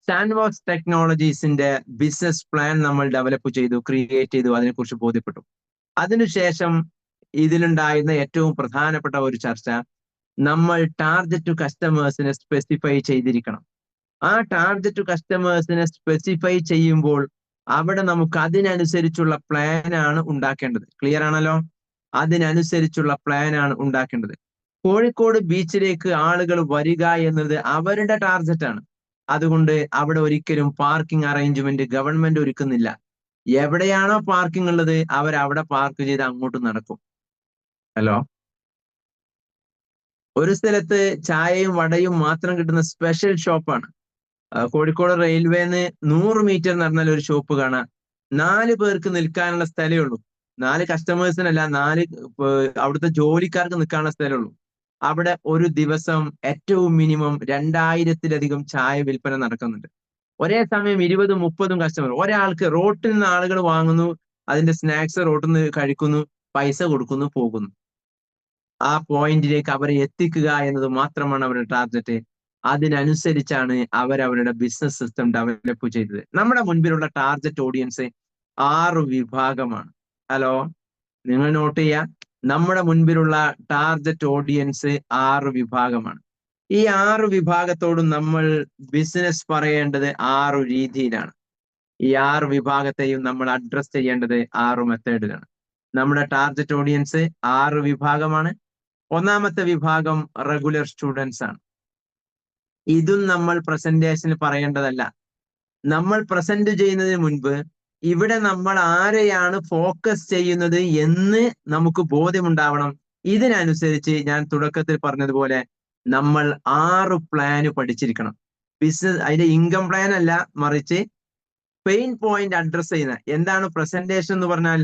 സാൻഡ്ബോക്സ് ടെക്നോളജീസിന്റെ ബിസിനസ് പ്ലാൻ നമ്മൾ ഡെവലപ്പ് ചെയ്തു, ക്രിയേറ്റ് ചെയ്തു, അതിനെക്കുറിച്ച് ബോധ്യപ്പെട്ടു. അതിനുശേഷം ഇതിലുണ്ടായിരുന്ന ഏറ്റവും പ്രധാനപ്പെട്ട ഒരു ചർച്ച, നമ്മൾ ടാർഗറ്റ് കസ്റ്റമേഴ്സിനെ സ്പെസിഫൈ ചെയ്തിരിക്കണം. ആ ടാർഗറ്റ് കസ്റ്റമേഴ്സിനെ സ്പെസിഫൈ ചെയ്യുമ്പോൾ അവിടെ നമുക്ക് അതിനനുസരിച്ചുള്ള പ്ലാനാണ് ഉണ്ടാക്കേണ്ടത്. ക്ലിയർ ആണല്ലോ? അതിനനുസരിച്ചുള്ള പ്ലാനാണ് ഉണ്ടാക്കേണ്ടത്. കോഴിക്കോട് ബീച്ചിലേക്ക് ആളുകൾ വരിക എന്നത് അവരുടെ ടാർഗറ്റാണ്. അതുകൊണ്ട് അവിടെ ഒരിക്കലും പാർക്കിംഗ് അറേഞ്ച്മെന്റ് ഗവൺമെന്റ് ഒരുക്കുന്നില്ല. എവിടെയാണോ പാർക്കിംഗ് ഉള്ളത് അവരവിടെ പാർക്ക് ചെയ്ത് അങ്ങോട്ട് നടക്കും. ഹലോ, ഒരു സ്ഥലത്ത് ചായയും വടയും മാത്രം കിട്ടുന്ന സ്പെഷ്യൽ ഷോപ്പാണ്. കോഴിക്കോട് റെയിൽവേന്ന് 100 മീറ്റർ നടന്നാൽ ഒരു ഷോപ്പ് കാണാം. 4 പേർക്ക് നിൽക്കാനുള്ള സ്ഥലമേ ഉള്ളൂ. 4 കസ്റ്റമേഴ്സിനല്ല, 4 അവിടുത്തെ ജോലിക്കാർക്ക് നിൽക്കാനുള്ള സ്ഥലമേ ഉള്ളൂ. അവിടെ ഒരു ദിവസം ഏറ്റവും മിനിമം 2000-ലധികം ചായ വിൽപ്പന നടക്കുന്നുണ്ട്. ഒരേ സമയം 20-30 കസ്റ്റമർ. ഒരാൾക്ക് റോട്ടിൽ നിന്ന് ആളുകൾ വാങ്ങുന്നു, അതിന്റെ സ്നാക്സ് റോട്ടിൽ നിന്ന് കഴിക്കുന്നു, പൈസ കൊടുക്കുന്നു, പോകുന്നു. ആ പോയിന്റിലേക്ക് അവരെ എത്തിക്കുക എന്നത് മാത്രമാണ് അവരുടെ ടാർഗറ്റ്. അതിനനുസരിച്ചാണ് അവരവരുടെ ബിസിനസ് സിസ്റ്റം ഡെവലപ്പ് ചെയ്തത്. നമ്മുടെ മുൻപിലുള്ള ടാർഗറ്റ് ഓഡിയൻസ് 6 വിഭാഗമാണ്. ഹലോ, നിങ്ങൾ നോട്ട് ചെയ്യുക. നമ്മുടെ മുൻപിലുള്ള ടാർഗറ്റ് ഓഡിയൻസ് 6 വിഭാഗമാണ്. ഈ 6 വിഭാഗത്തോടും നമ്മൾ ബിസിനസ് പറയേണ്ടത് 6 രീതിയിലാണ്. ഈ 6 വിഭാഗത്തെയും നമ്മൾ അഡ്രസ് ചെയ്യേണ്ടത് 6 മെത്തേഡിലാണ്. നമ്മുടെ ടാർഗറ്റ് ഓഡിയൻസ് 6 വിഭാഗമാണ്. ഒന്നാമത്തെ വിഭാഗം റെഗുലർ സ്റ്റുഡൻസ് ആണ്. ഇതും നമ്മൾ പ്രസന്റേഷനിൽ പറയേണ്ടതല്ല. നമ്മൾ പ്രസന്റ് ചെയ്യുന്നതിന് മുൻപ് ഇവിടെ നമ്മൾ ആരെയാണ് ഫോക്കസ് ചെയ്യുന്നത് എന്ന് നമുക്ക് ബോധ്യമുണ്ടാവണം. ഇതിനനുസരിച്ച് ഞാൻ തുടക്കത്തിൽ പറഞ്ഞതുപോലെ നമ്മൾ 6 പ്ലാന് പഠിച്ചിരിക്കണം. ബിസിനസ് അതിന്റെ ഇൻകം പ്ലാൻ അല്ല, മറിച്ച് പെയിൻ പോയിന്റ് അഡ്രസ് ചെയ്യുന്ന. എന്താണ് പ്രസന്റേഷൻ എന്ന് പറഞ്ഞാൽ?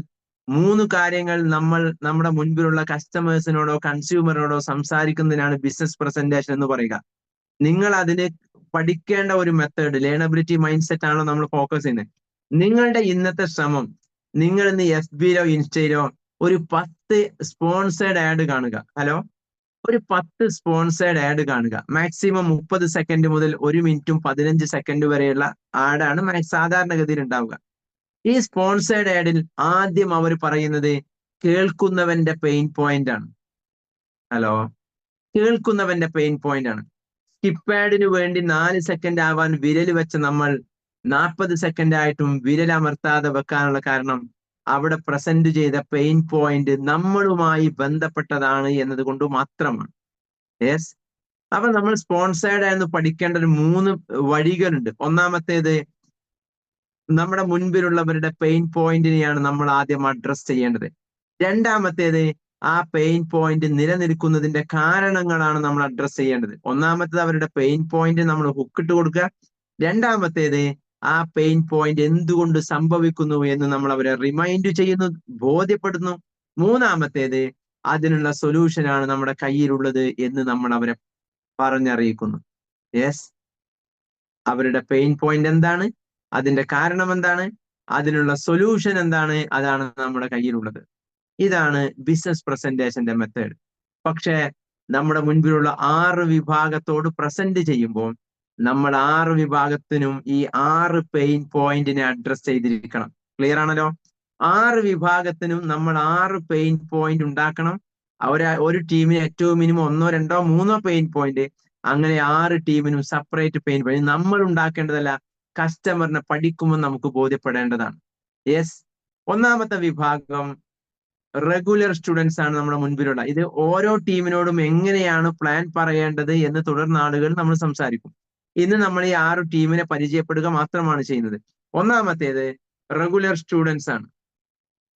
3 കാര്യങ്ങൾ നമ്മൾ നമ്മുടെ മുൻപിലുള്ള കസ്റ്റമേഴ്സിനോടോ കൺസ്യൂമറിനോടോ സംസാരിക്കുന്നതിനാണ് ബിസിനസ് പ്രസന്റേഷൻ എന്ന് പറയുക. നിങ്ങൾ അതിന് പഠിക്കേണ്ട ഒരു മെത്തേഡ്, ലേണബിലിറ്റി മൈൻഡ് സെറ്റ് ആണല്ലോ നമ്മൾ ഫോക്കസ് ചെയ്യുന്നത്. നിങ്ങളുടെ ഇന്നത്തെ ശ്രമം, നിങ്ങൾ ഇന്ന് FB-ലോ ഇൻസ്റ്റയിലോ ഒരു 10 സ്പോൺസേഡ് ആഡ് കാണുക. ഹലോ, ഒരു 10 സ്പോൺസേഡ് ആഡ് കാണുക. മാക്സിമം 30 സെക്കൻഡ് മുതൽ 1 മിനിറ്റും 15 സെക്കൻഡ് വരെയുള്ള ആഡാണ് സാധാരണഗതിയിൽ ഉണ്ടാവുക. ഈ സ്പോൺസേഡ് ആഡിൽ ആദ്യം അവർ പറയുന്നത് കേൾക്കുന്നവന്റെ പെയിൻ പോയിന്റ് ആണ്. ഹലോ, കേൾക്കുന്നവന്റെ പെയിൻ പോയിന്റ് ആണ്. സ്കിപ്പാഡിന് വേണ്ടി 4 സെക്കൻഡ് ആവാൻ വിരൽ വെച്ച നമ്മൾ 40 സെക്കൻഡ് ആയിട്ടും വിരൽ അമർത്താതെ വെക്കാനുള്ള കാരണം അവിടെ പ്രസന്റ് ചെയ്ത പെയിൻ പോയിന്റ് നമ്മളുമായി ബന്ധപ്പെട്ടതാണ് എന്നത് കൊണ്ട് മാത്രമാണ്. യെസ്. അപ്പൊ നമ്മൾ സ്പോൺസേർഡ് ആയെന്ന് പഠിക്കേണ്ട ഒരു 3 വഴികളുണ്ട്. ഒന്നാമത്തേത്, നമ്മുടെ മുൻപിലുള്ളവരുടെ പെയിൻ പോയിന്റിനെയാണ് നമ്മൾ ആദ്യം അഡ്രസ് ചെയ്യേണ്ടത്. രണ്ടാമത്തേത്, ആ പെയിൻ പോയിന്റ് നിലനിൽക്കുന്നതിന്റെ കാരണങ്ങളാണ് നമ്മൾ അഡ്രസ് ചെയ്യേണ്ടത്. ഒന്നാമത്തേത് അവരുടെ പെയിൻ പോയിന്റ് നമ്മൾ ഹുക്കിട്ട് കൊടുക്കുക. രണ്ടാമത്തേത്, ആ പെയിൻ പോയിന്റ് എന്തുകൊണ്ട് സംഭവിക്കുന്നു എന്ന് നമ്മൾ അവരെ റിമൈൻഡ് ചെയ്യുന്നു, ബോധ്യപ്പെടുന്നു. മൂന്നാമത്തേത്, അതിനുള്ള സൊല്യൂഷനാണ് നമ്മുടെ കയ്യിലുള്ളത് എന്ന് നമ്മൾ അവരെ പറഞ്ഞറിയിക്കുന്നു. യെസ്, അവരുടെ പെയിൻ പോയിന്റ് എന്താണ്, അതിന്റെ കാരണം എന്താണ്, അതിനുള്ള സൊല്യൂഷൻ എന്താണ്, അതാണ് നമ്മുടെ കയ്യിലുള്ളത്. ഇതാണ് ബിസിനസ് പ്രസന്റേഷന്റെ മെത്തേഡ്. പക്ഷേ നമ്മുടെ മുൻപിലുള്ള 6 വിഭാഗത്തോട് പ്രസന്റ് ചെയ്യുമ്പോൾ നമ്മൾ 6 വിഭാഗത്തിനും ഈ 6 പെയിൻ പോയിന്റിനെ അഡ്രസ് ചെയ്തിരിക്കണം. ക്ലിയർ ആണല്ലോ? 6 വിഭാഗത്തിനും നമ്മൾ 6 പെയിൻ പോയിന്റ് ഉണ്ടാക്കണം. ഒരു ടീമിന് ഏറ്റവും മിനിമം 1, 2, 3 പെയിൻ പോയിന്റ്, അങ്ങനെ 6 ടീമിനും സെപ്പറേറ്റ് പെയിൻ പോയിന്റ് നമ്മൾ ഉണ്ടാക്കേണ്ടതല്ല, കസ്റ്റമറിനെ പഠിക്കുമ്പോൾ നമുക്ക് ബോധ്യപ്പെടേണ്ടതാണ്. യെസ്, ഒന്നാമത്തെ വിഭാഗം റെഗുലർ സ്റ്റുഡൻസ് ആണ് നമ്മുടെ മുൻപിലുള്ള. ഇത് ഓരോ ടീമിനോടും എങ്ങനെയാണ് പ്ലാൻ പറയേണ്ടത് എന്ന് തുടർ നാളുകൾ നമ്മൾ സംസാരിക്കും. ഇന്ന് നമ്മൾ ഈ 6 ടീമിനെ പരിചയപ്പെടുക മാത്രമാണ് ചെയ്യുന്നത്. ഒന്നാമത്തേത് റെഗുലർ സ്റ്റുഡൻസ് ആണ്.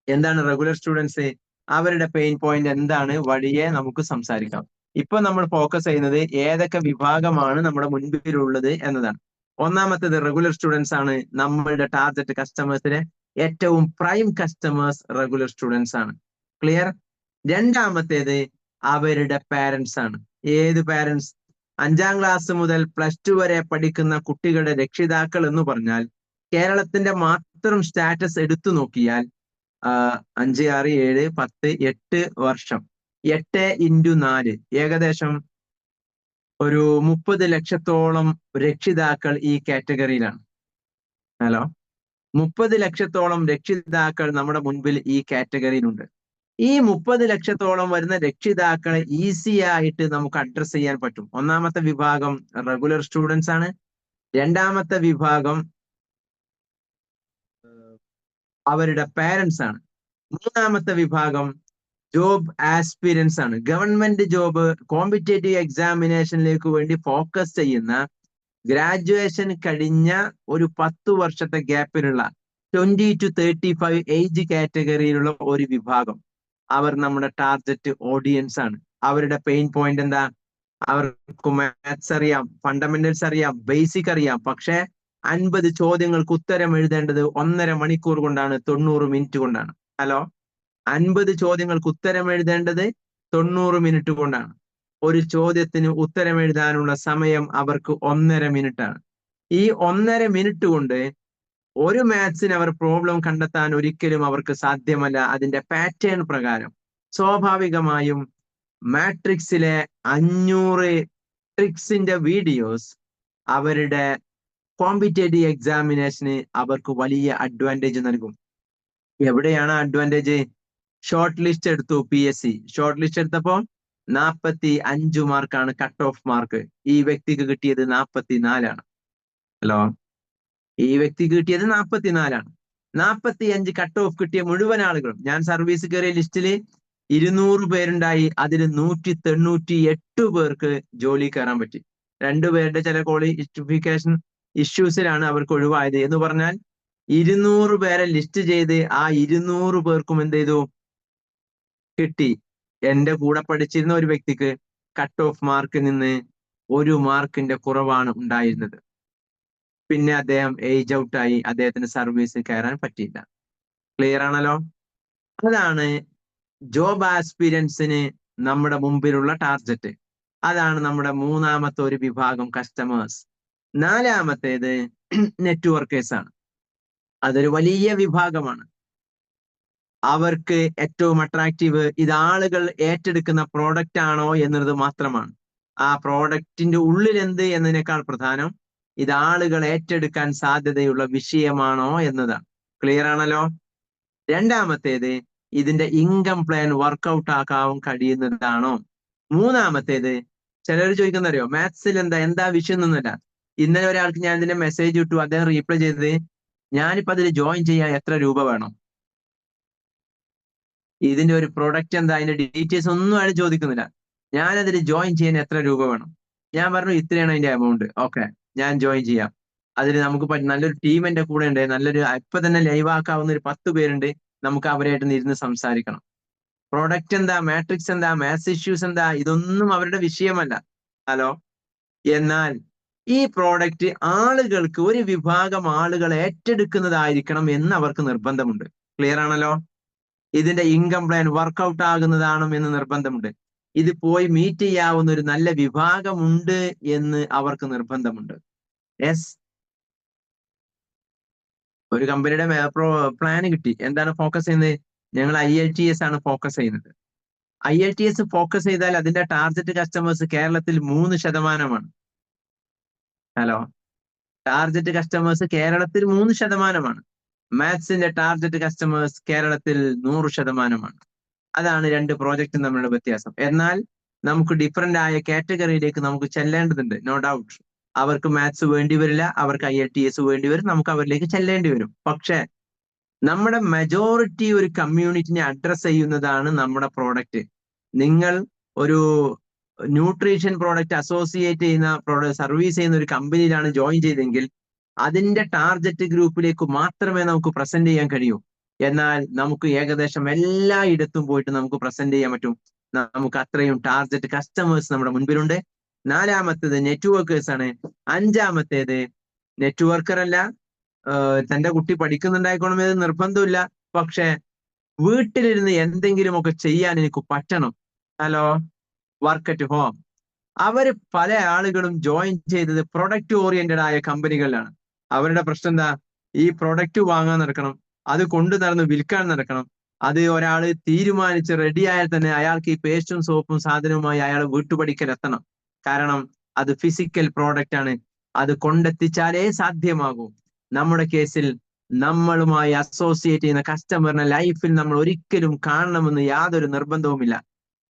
എന്താണ് റെഗുലർ സ്റ്റുഡൻസ്? അവരുടെ പെയിൻ പോയിന്റ് എന്താണ് വഴിയെ നമുക്ക് സംസാരിക്കാം. ഇപ്പൊ നമ്മൾ ഫോക്കസ് ചെയ്യുന്നത് ഏതൊക്കെ വിഭാഗമാണ് നമ്മുടെ മുൻപിലുള്ളത് എന്നതാണ്. ഒന്നാമത്തേത് റെഗുലർ സ്റ്റുഡൻസ് ആണ്. നമ്മളുടെ ടാർഗറ്റ് കസ്റ്റമേഴ്സിലെ ഏറ്റവും പ്രൈം കസ്റ്റമേഴ്സ് റെഗുലർ സ്റ്റുഡൻസ് ആണ്. ക്ലിയർ? രണ്ടാമത്തേത് അവരുടെ പാരന്റ്സ് ആണ്. ഏത് പാരന്റ്സ്? 5ാം ക്ലാസ് മുതൽ +2 വരെ പഠിക്കുന്ന കുട്ടികളുടെ രക്ഷിതാക്കൾ എന്ന് പറഞ്ഞാൽ കേരളത്തിന്റെ മാത്രം സ്റ്റാറ്റസ് എടുത്തു നോക്കിയാൽ 5, 6, 7, 10, 8 വർഷം, 8 × 4 ഏകദേശം ഒരു 30 ലക്ഷത്തോളം രക്ഷിതാക്കൾ ഈ കാറ്റഗറിയിലാണ്. ഹലോ, 30 ലക്ഷത്തോളം രക്ഷിതാക്കൾ നമ്മുടെ മുൻപിൽ ഈ കാറ്റഗറിയിലുണ്ട്. ഈ 30 ലക്ഷത്തോളം വരുന്ന രക്ഷിതാക്കളെ ഈസി ആയിട്ട് നമുക്ക് അഡ്രസ് ചെയ്യാൻ പറ്റും. ഒന്നാമത്തെ വിഭാഗം റെഗുലർ സ്റ്റുഡൻസ് ആണ്. രണ്ടാമത്തെ വിഭാഗം അവരുടെ പാരന്റ്സ് ആണ്. മൂന്നാമത്തെ വിഭാഗം ജോബ് ആസ്പിരൻസ് ആണ്. ഗവൺമെന്റ് ജോബ്, കോമ്പറ്റേറ്റീവ് എക്സാമിനേഷനിലേക്ക് വേണ്ടി ഫോക്കസ് ചെയ്യുന്ന, ഗ്രാജുവേഷൻ കഴിഞ്ഞ ഒരു 10 വർഷത്തെ ഗ്യാപ്പിലുള്ള 20 to 35 ഏജ് കാറ്റഗറിയിലുള്ള ഒരു വിഭാഗം. അവർ നമ്മുടെ ടാർഗറ്റ് ഓഡിയൻസ് ആണ്. അവരുടെ പെയിൻ പോയിന്റ് എന്താ? അവർക്ക് മാത്സ് അറിയാം, ഫണ്ടമെന്റൽസ് അറിയാം, ബേസിക് അറിയാം, പക്ഷെ 50 ചോദ്യങ്ങൾക്ക് ഉത്തരം എഴുതേണ്ടത് 1.5 മണിക്കൂർ കൊണ്ടാണ്, 90 മിനിറ്റ് കൊണ്ടാണ്. ഹലോ, 50 ചോദ്യങ്ങൾക്ക് ഉത്തരം എഴുതേണ്ടത് 90 മിനിറ്റ് കൊണ്ടാണ്. ഒരു ചോദ്യത്തിന് ഉത്തരം എഴുതാനുള്ള സമയം അവർക്ക് 1.5 മിനിറ്റ് ആണ്. ഈ 1.5 മിനിറ്റ് കൊണ്ട് ഒരു മാത്സിന് അവർ പ്രോബ്ലം കണ്ടെത്താൻ ഒരിക്കലും അവർക്ക് സാധ്യമല്ല. അതിന്റെ പാറ്റേൺ പ്രകാരം സ്വാഭാവികമായും മാട്രിക്സിലെ 500 ട്രിക്സിന്റെ വീഡിയോസ് അവരുടെ കോമ്പറ്റേറ്റീവ് എക്സാമിനേഷന് അവർക്ക് വലിയ അഡ്വാൻറ്റേജ് നൽകും. എവിടെയാണ് അഡ്വാൻറ്റേജ്? ഷോർട്ട് ലിസ്റ്റ് എടുത്തു. PSC ഷോർട്ട് ലിസ്റ്റ് എടുത്തപ്പോ 45 മാർക്കാണ് കട്ട് ഓഫ് മാർക്ക്. ഈ വ്യക്തിക്ക് കിട്ടിയത് 44 ആണ്. ഹലോ, ഈ വ്യക്തിക്ക് കിട്ടിയത് 44 ആണ്. 45 കട്ട് ഓഫ് കിട്ടിയ മുഴുവൻ ആളുകളും, ഞാൻ സർവീസ് കയറിയ ലിസ്റ്റില് 200 പേരുണ്ടായി. അതിൽ 198 പേർക്ക് ജോലി കയറാൻ പറ്റി. 2 പേരുടെ ചില ക്വാളിഫിക്കേഷൻ ഇഷ്യൂസിലാണ് അവർക്ക് ഒഴിവായത്. എന്ന് പറഞ്ഞാൽ 200 പേരെ ലിസ്റ്റ് ചെയ്ത് ആ 200 പേർക്കും എന്ത് ചെയ്തു? കിട്ടി. എന്റെ കൂടെ പഠിച്ചിരുന്ന ഒരു വ്യക്തിക്ക് കട്ട് ഓഫ് മാർക്കിൽ നിന്ന് 1 മാർക്കിന്റെ കുറവാണ് ഉണ്ടായിരുന്നത്. പിന്നെ അദ്ദേഹം ഏജ് ഔട്ടായി, അദ്ദേഹത്തിന് സർവീസ് കയറാൻ പറ്റിയില്ല. ക്ലിയർ ആണല്ലോ? അതാണ് ജോബ് ആസ്പിരൻസിന് നമ്മുടെ മുമ്പിലുള്ള ടാർഗറ്റ്. അതാണ് നമ്മുടെ മൂന്നാമത്തെ ഒരു വിഭാഗം കസ്റ്റമേഴ്സ്. നാലാമത്തേത് നെറ്റ്വർക്കേഴ്സ് ആണ്. അതൊരു വലിയ വിഭാഗമാണ്. അവർക്ക് ഏറ്റവും അട്രാക്റ്റീവ് ഇത് ആളുകൾ ഏറ്റെടുക്കുന്ന പ്രോഡക്റ്റ് ആണോ എന്നത് മാത്രമാണ്. ആ പ്രോഡക്റ്റിന്റെ ഉള്ളിൽ എന്ത് എന്നതിനേക്കാൾ പ്രധാനം ഇത് ആളുകൾ ഏറ്റെടുക്കാൻ സാധ്യതയുള്ള വിഷയമാണോ എന്നതാണ്. ക്ലിയർ ആണല്ലോ? രണ്ടാമത്തേത് ഇതിന്റെ ഇൻകം പ്ലാൻ വർക്ക്ഔട്ട് ആക്കാൻ കഴിയുന്നതാണോ. മൂന്നാമത്തേത് ചിലർ ചോദിക്കുന്നറിയോ, മാത്സിൽ എന്താ വിഷയം എന്നല്ല. ഇന്നലെ ഒരാൾക്ക് ഞാൻ ഇതിന്റെ മെസ്സേജ് ഇട്ടു, അദ്ദേഹം റീപ്ലൈ ചെയ്തത്, ഞാനിപ്പോ അതിൽ ജോയിൻ ചെയ്യാൻ എത്ര രൂപ വേണം, ഇതിന്റെ ഒരു പ്രൊഡക്റ്റ് എന്താ, അതിന്റെ ഡീറ്റെയിൽസ് ഒന്നും അയാൾ ചോദിക്കുന്നില്ല. ഞാനതിൽ ജോയിൻ ചെയ്യാൻ എത്ര രൂപ വേണം? ഞാൻ പറഞ്ഞു ഇത്രയാണ് അതിന്റെ എമൗണ്ട്. ഓക്കെ, ഞാൻ ജോയിൻ ചെയ്യാം. അതിൽ നമുക്ക് നല്ലൊരു ടീം എന്റെ കൂടെ ഉണ്ട്, നല്ലൊരു ഇപ്പൊ തന്നെ ലൈവ് ആക്കാവുന്ന ഒരു 10 പേരുണ്ട്. നമുക്ക് അവരായിട്ട് ഇരുന്ന് സംസാരിക്കണം. പ്രോഡക്റ്റ് എന്താ, മാട്രിക്സ് എന്താ, മാത്സ് ഇഷ്യൂസ് എന്താ, ഇതൊന്നും അവരുടെ വിഷയമല്ല. ഹലോ, എന്നാൽ ഈ പ്രോഡക്റ്റ് ആളുകൾക്ക്, ഒരു വിഭാഗം ആളുകൾ ഏറ്റെടുക്കുന്നതായിരിക്കണം എന്ന് അവർക്ക് നിർബന്ധമുണ്ട്. ക്ലിയർ ആണല്ലോ? ഇതിന്റെ ഇൻകം പ്ലാൻ വർക്ക്ഔട്ട് ആകുന്നതാണോ എന്ന് നിർബന്ധമുണ്ട്. ഇത് പോയി മീറ്റ് ചെയ്യാവുന്ന ഒരു നല്ല വിഭാഗമുണ്ട് എന്ന് അവർക്ക് നിർബന്ധമുണ്ട്. യെസ്, ഒരു കമ്പനിയുടെ പ്ലാൻ കിട്ടി. എന്താണ് ഫോക്കസ് ചെയ്യുന്നത്? ഞങ്ങൾ IELTS ആണ് ഫോക്കസ് ചെയ്യുന്നത്. IELTS ഫോക്കസ് ചെയ്താൽ അതിന്റെ ടാർഗറ്റ് കസ്റ്റമേഴ്സ് കേരളത്തിൽ 3%. ഹലോ, ടാർഗറ്റ് കസ്റ്റമേഴ്സ് കേരളത്തിൽ 3%. മാത്സിന്റെ ടാർഗറ്റ് കസ്റ്റമേഴ്സ് കേരളത്തിൽ 100%. അതാണ് രണ്ട് പ്രോജക്റ്റും തമ്മിലുള്ള വ്യത്യാസം. എന്നാൽ നമുക്ക് ഡിഫറെന്റ് ആയ കാറ്റഗറിയിലേക്ക് നമുക്ക് ചെല്ലേണ്ടതുണ്ട്, നോ ഡൗട്ട്. അവർക്ക് മാത്സ് വേണ്ടി വരില്ല, അവർക്ക് IELTS വേണ്ടി വരും, നമുക്ക് അവരിലേക്ക് ചെല്ലേണ്ടി വരും. പക്ഷേ നമ്മുടെ മെജോറിറ്റി ഒരു കമ്മ്യൂണിറ്റിനെ അഡ്രസ് ചെയ്യുന്നതാണ് നമ്മുടെ പ്രോഡക്റ്റ്. നിങ്ങൾ ഒരു ന്യൂട്രീഷൻ പ്രോഡക്റ്റ് അസോസിയേറ്റ് ചെയ്യുന്ന സർവീസ് ചെയ്യുന്ന ഒരു കമ്പനിയിലാണ് ജോയിൻ ചെയ്തെങ്കിൽ അതിന്റെ ടാർഗറ്റ് ഗ്രൂപ്പിലേക്ക് മാത്രമേ നമുക്ക് പ്രസന്റ് ചെയ്യാൻ കഴിയൂ. എന്നാൽ നമുക്ക് ഏകദേശം എല്ലായിടത്തും പോയിട്ട് നമുക്ക് പ്രസന്റ് ചെയ്യാൻ പറ്റും. നമുക്ക് അത്രയും ടാർഗറ്റ് കസ്റ്റമേഴ്സ് നമ്മുടെ മുൻപിലുണ്ട്. നാലാമത്തേത് നെറ്റ്വർക്കേഴ്സ് ആണ്. അഞ്ചാമത്തേത് നെറ്റ്വർക്കർ അല്ല, തന്റെ കുട്ടി പഠിക്കുന്നുണ്ടായിക്കോണമെന്ന് നിർബന്ധമില്ല, പക്ഷെ വീട്ടിലിരുന്ന് എന്തെങ്കിലുമൊക്കെ ചെയ്യാൻ എനിക്ക് പറ്റണം. Hello, work at home. അവര് പല ആളുകളും ജോയിൻ ചെയ്തത് പ്രൊഡക്റ്റ് ഓറിയന്റഡ് ആയ കമ്പനികളിലാണ്. അവരുടെ പ്രശ്നം എന്താ? ഈ പ്രൊഡക്റ്റ് വാങ്ങാൻ നടക്കണം, അത് കൊണ്ടു നടന്ന് വിൽക്കാൻ നടക്കണം. അത് ഒരാള് തീരുമാനിച്ച് റെഡി ആയാൽ തന്നെ അയാൾക്ക് ഈ പേസ്റ്റും സോപ്പും സാധനവുമായി അയാൾ വീട്ടുപടിക്കൽ എത്തണം. കാരണം അത് ഫിസിക്കൽ പ്രോഡക്റ്റ് ആണ്, അത് കൊണ്ടെത്തിച്ചാലേ സാധ്യമാകൂ. നമ്മുടെ കേസിൽ നമ്മളുമായി അസോസിയേറ്റ് ചെയ്യുന്ന കസ്റ്റമറിനെ ലൈഫിൽ നമ്മൾ ഒരിക്കലും കാണണമെന്ന് യാതൊരു നിർബന്ധവുമില്ല.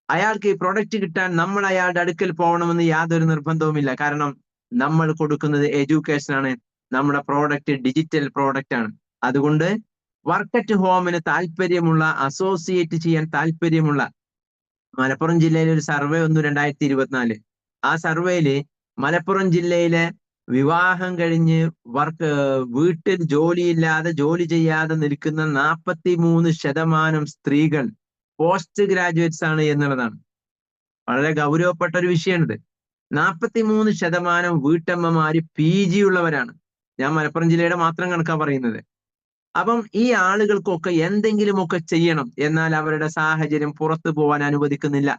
അയാൾക്ക് ഈ പ്രൊഡക്റ്റ് കിട്ടാൻ നമ്മൾ അയാളുടെ അടുക്കൽ പോകണമെന്ന് യാതൊരു നിർബന്ധവുമില്ല. കാരണം നമ്മൾ കൊടുക്കുന്നത് എഡ്യൂക്കേഷൻ ആണ്, നമ്മുടെ പ്രോഡക്റ്റ് ഡിജിറ്റൽ പ്രോഡക്റ്റ് ആണ്. അതുകൊണ്ട് വർക്ക് അറ്റ് ഹോമിന് താല്പര്യമുള്ള, അസോസിയേറ്റ് ചെയ്യാൻ താല്പര്യമുള്ള, മലപ്പുറം ജില്ലയിലെ ഒരു സർവേ വന്നു 2024. ആ സർവേയില് മലപ്പുറം ജില്ലയിലെ വിവാഹം കഴിഞ്ഞ് വീട്ടിൽ ജോലി ചെയ്യാതെ നിൽക്കുന്ന 43% സ്ത്രീകൾ പോസ്റ്റ് ഗ്രാജുവേറ്റ്സ് ആണ് എന്നുള്ളതാണ്. വളരെ ഗൗരവപ്പെട്ട ഒരു വിഷയമാണിത്. 43% വീട്ടമ്മമാര് PG ഉള്ളവരാണ്. ഞാൻ മലപ്പുറം ജില്ലയുടെ മാത്രം കണക്കാ പറയുന്നത്. അപ്പം ഈ ആളുകൾക്കൊക്കെ എന്തെങ്കിലുമൊക്കെ ചെയ്യണം, എന്നാൽ അവരുടെ സാഹചര്യം പുറത്തു പോകാൻ അനുവദിക്കുന്നില്ല.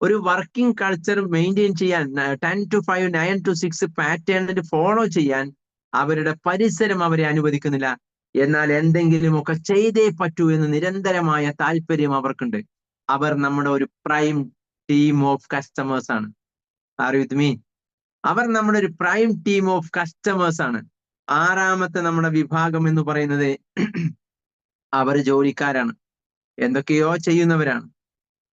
ഒരു വർക്കിംഗ് കൾച്ചർ മെയിൻറ്റെയിൻ ചെയ്യാൻ 10 to 5, 9 to 6 പാറ്റേണിൽ ഫോളോ ചെയ്യാൻ അവരുടെ പരിസരം അവരെ അനുവദിക്കുന്നില്ല. എന്നാൽ എന്തെങ്കിലുമൊക്കെ ചെയ്തേ പറ്റൂ എന്ന് നിരന്തരമായ താല്പര്യം അവർക്കുണ്ട്. അവർ നമ്മുടെ ഒരു പ്രൈം ടീം ഓഫ് കസ്റ്റമേഴ്സ് ആണ്. Are with me? അവർ നമ്മുടെ ഒരു പ്രൈം ടീം ഓഫ് കസ്റ്റമേഴ്സ് ആണ്. ആറാമത്തെ നമ്മുടെ വിഭാഗം എന്ന് പറയുന്നത് അവർ ജോലിക്കാരാണ്, എന്തൊക്കെയോ ചെയ്യുന്നവരാണ്.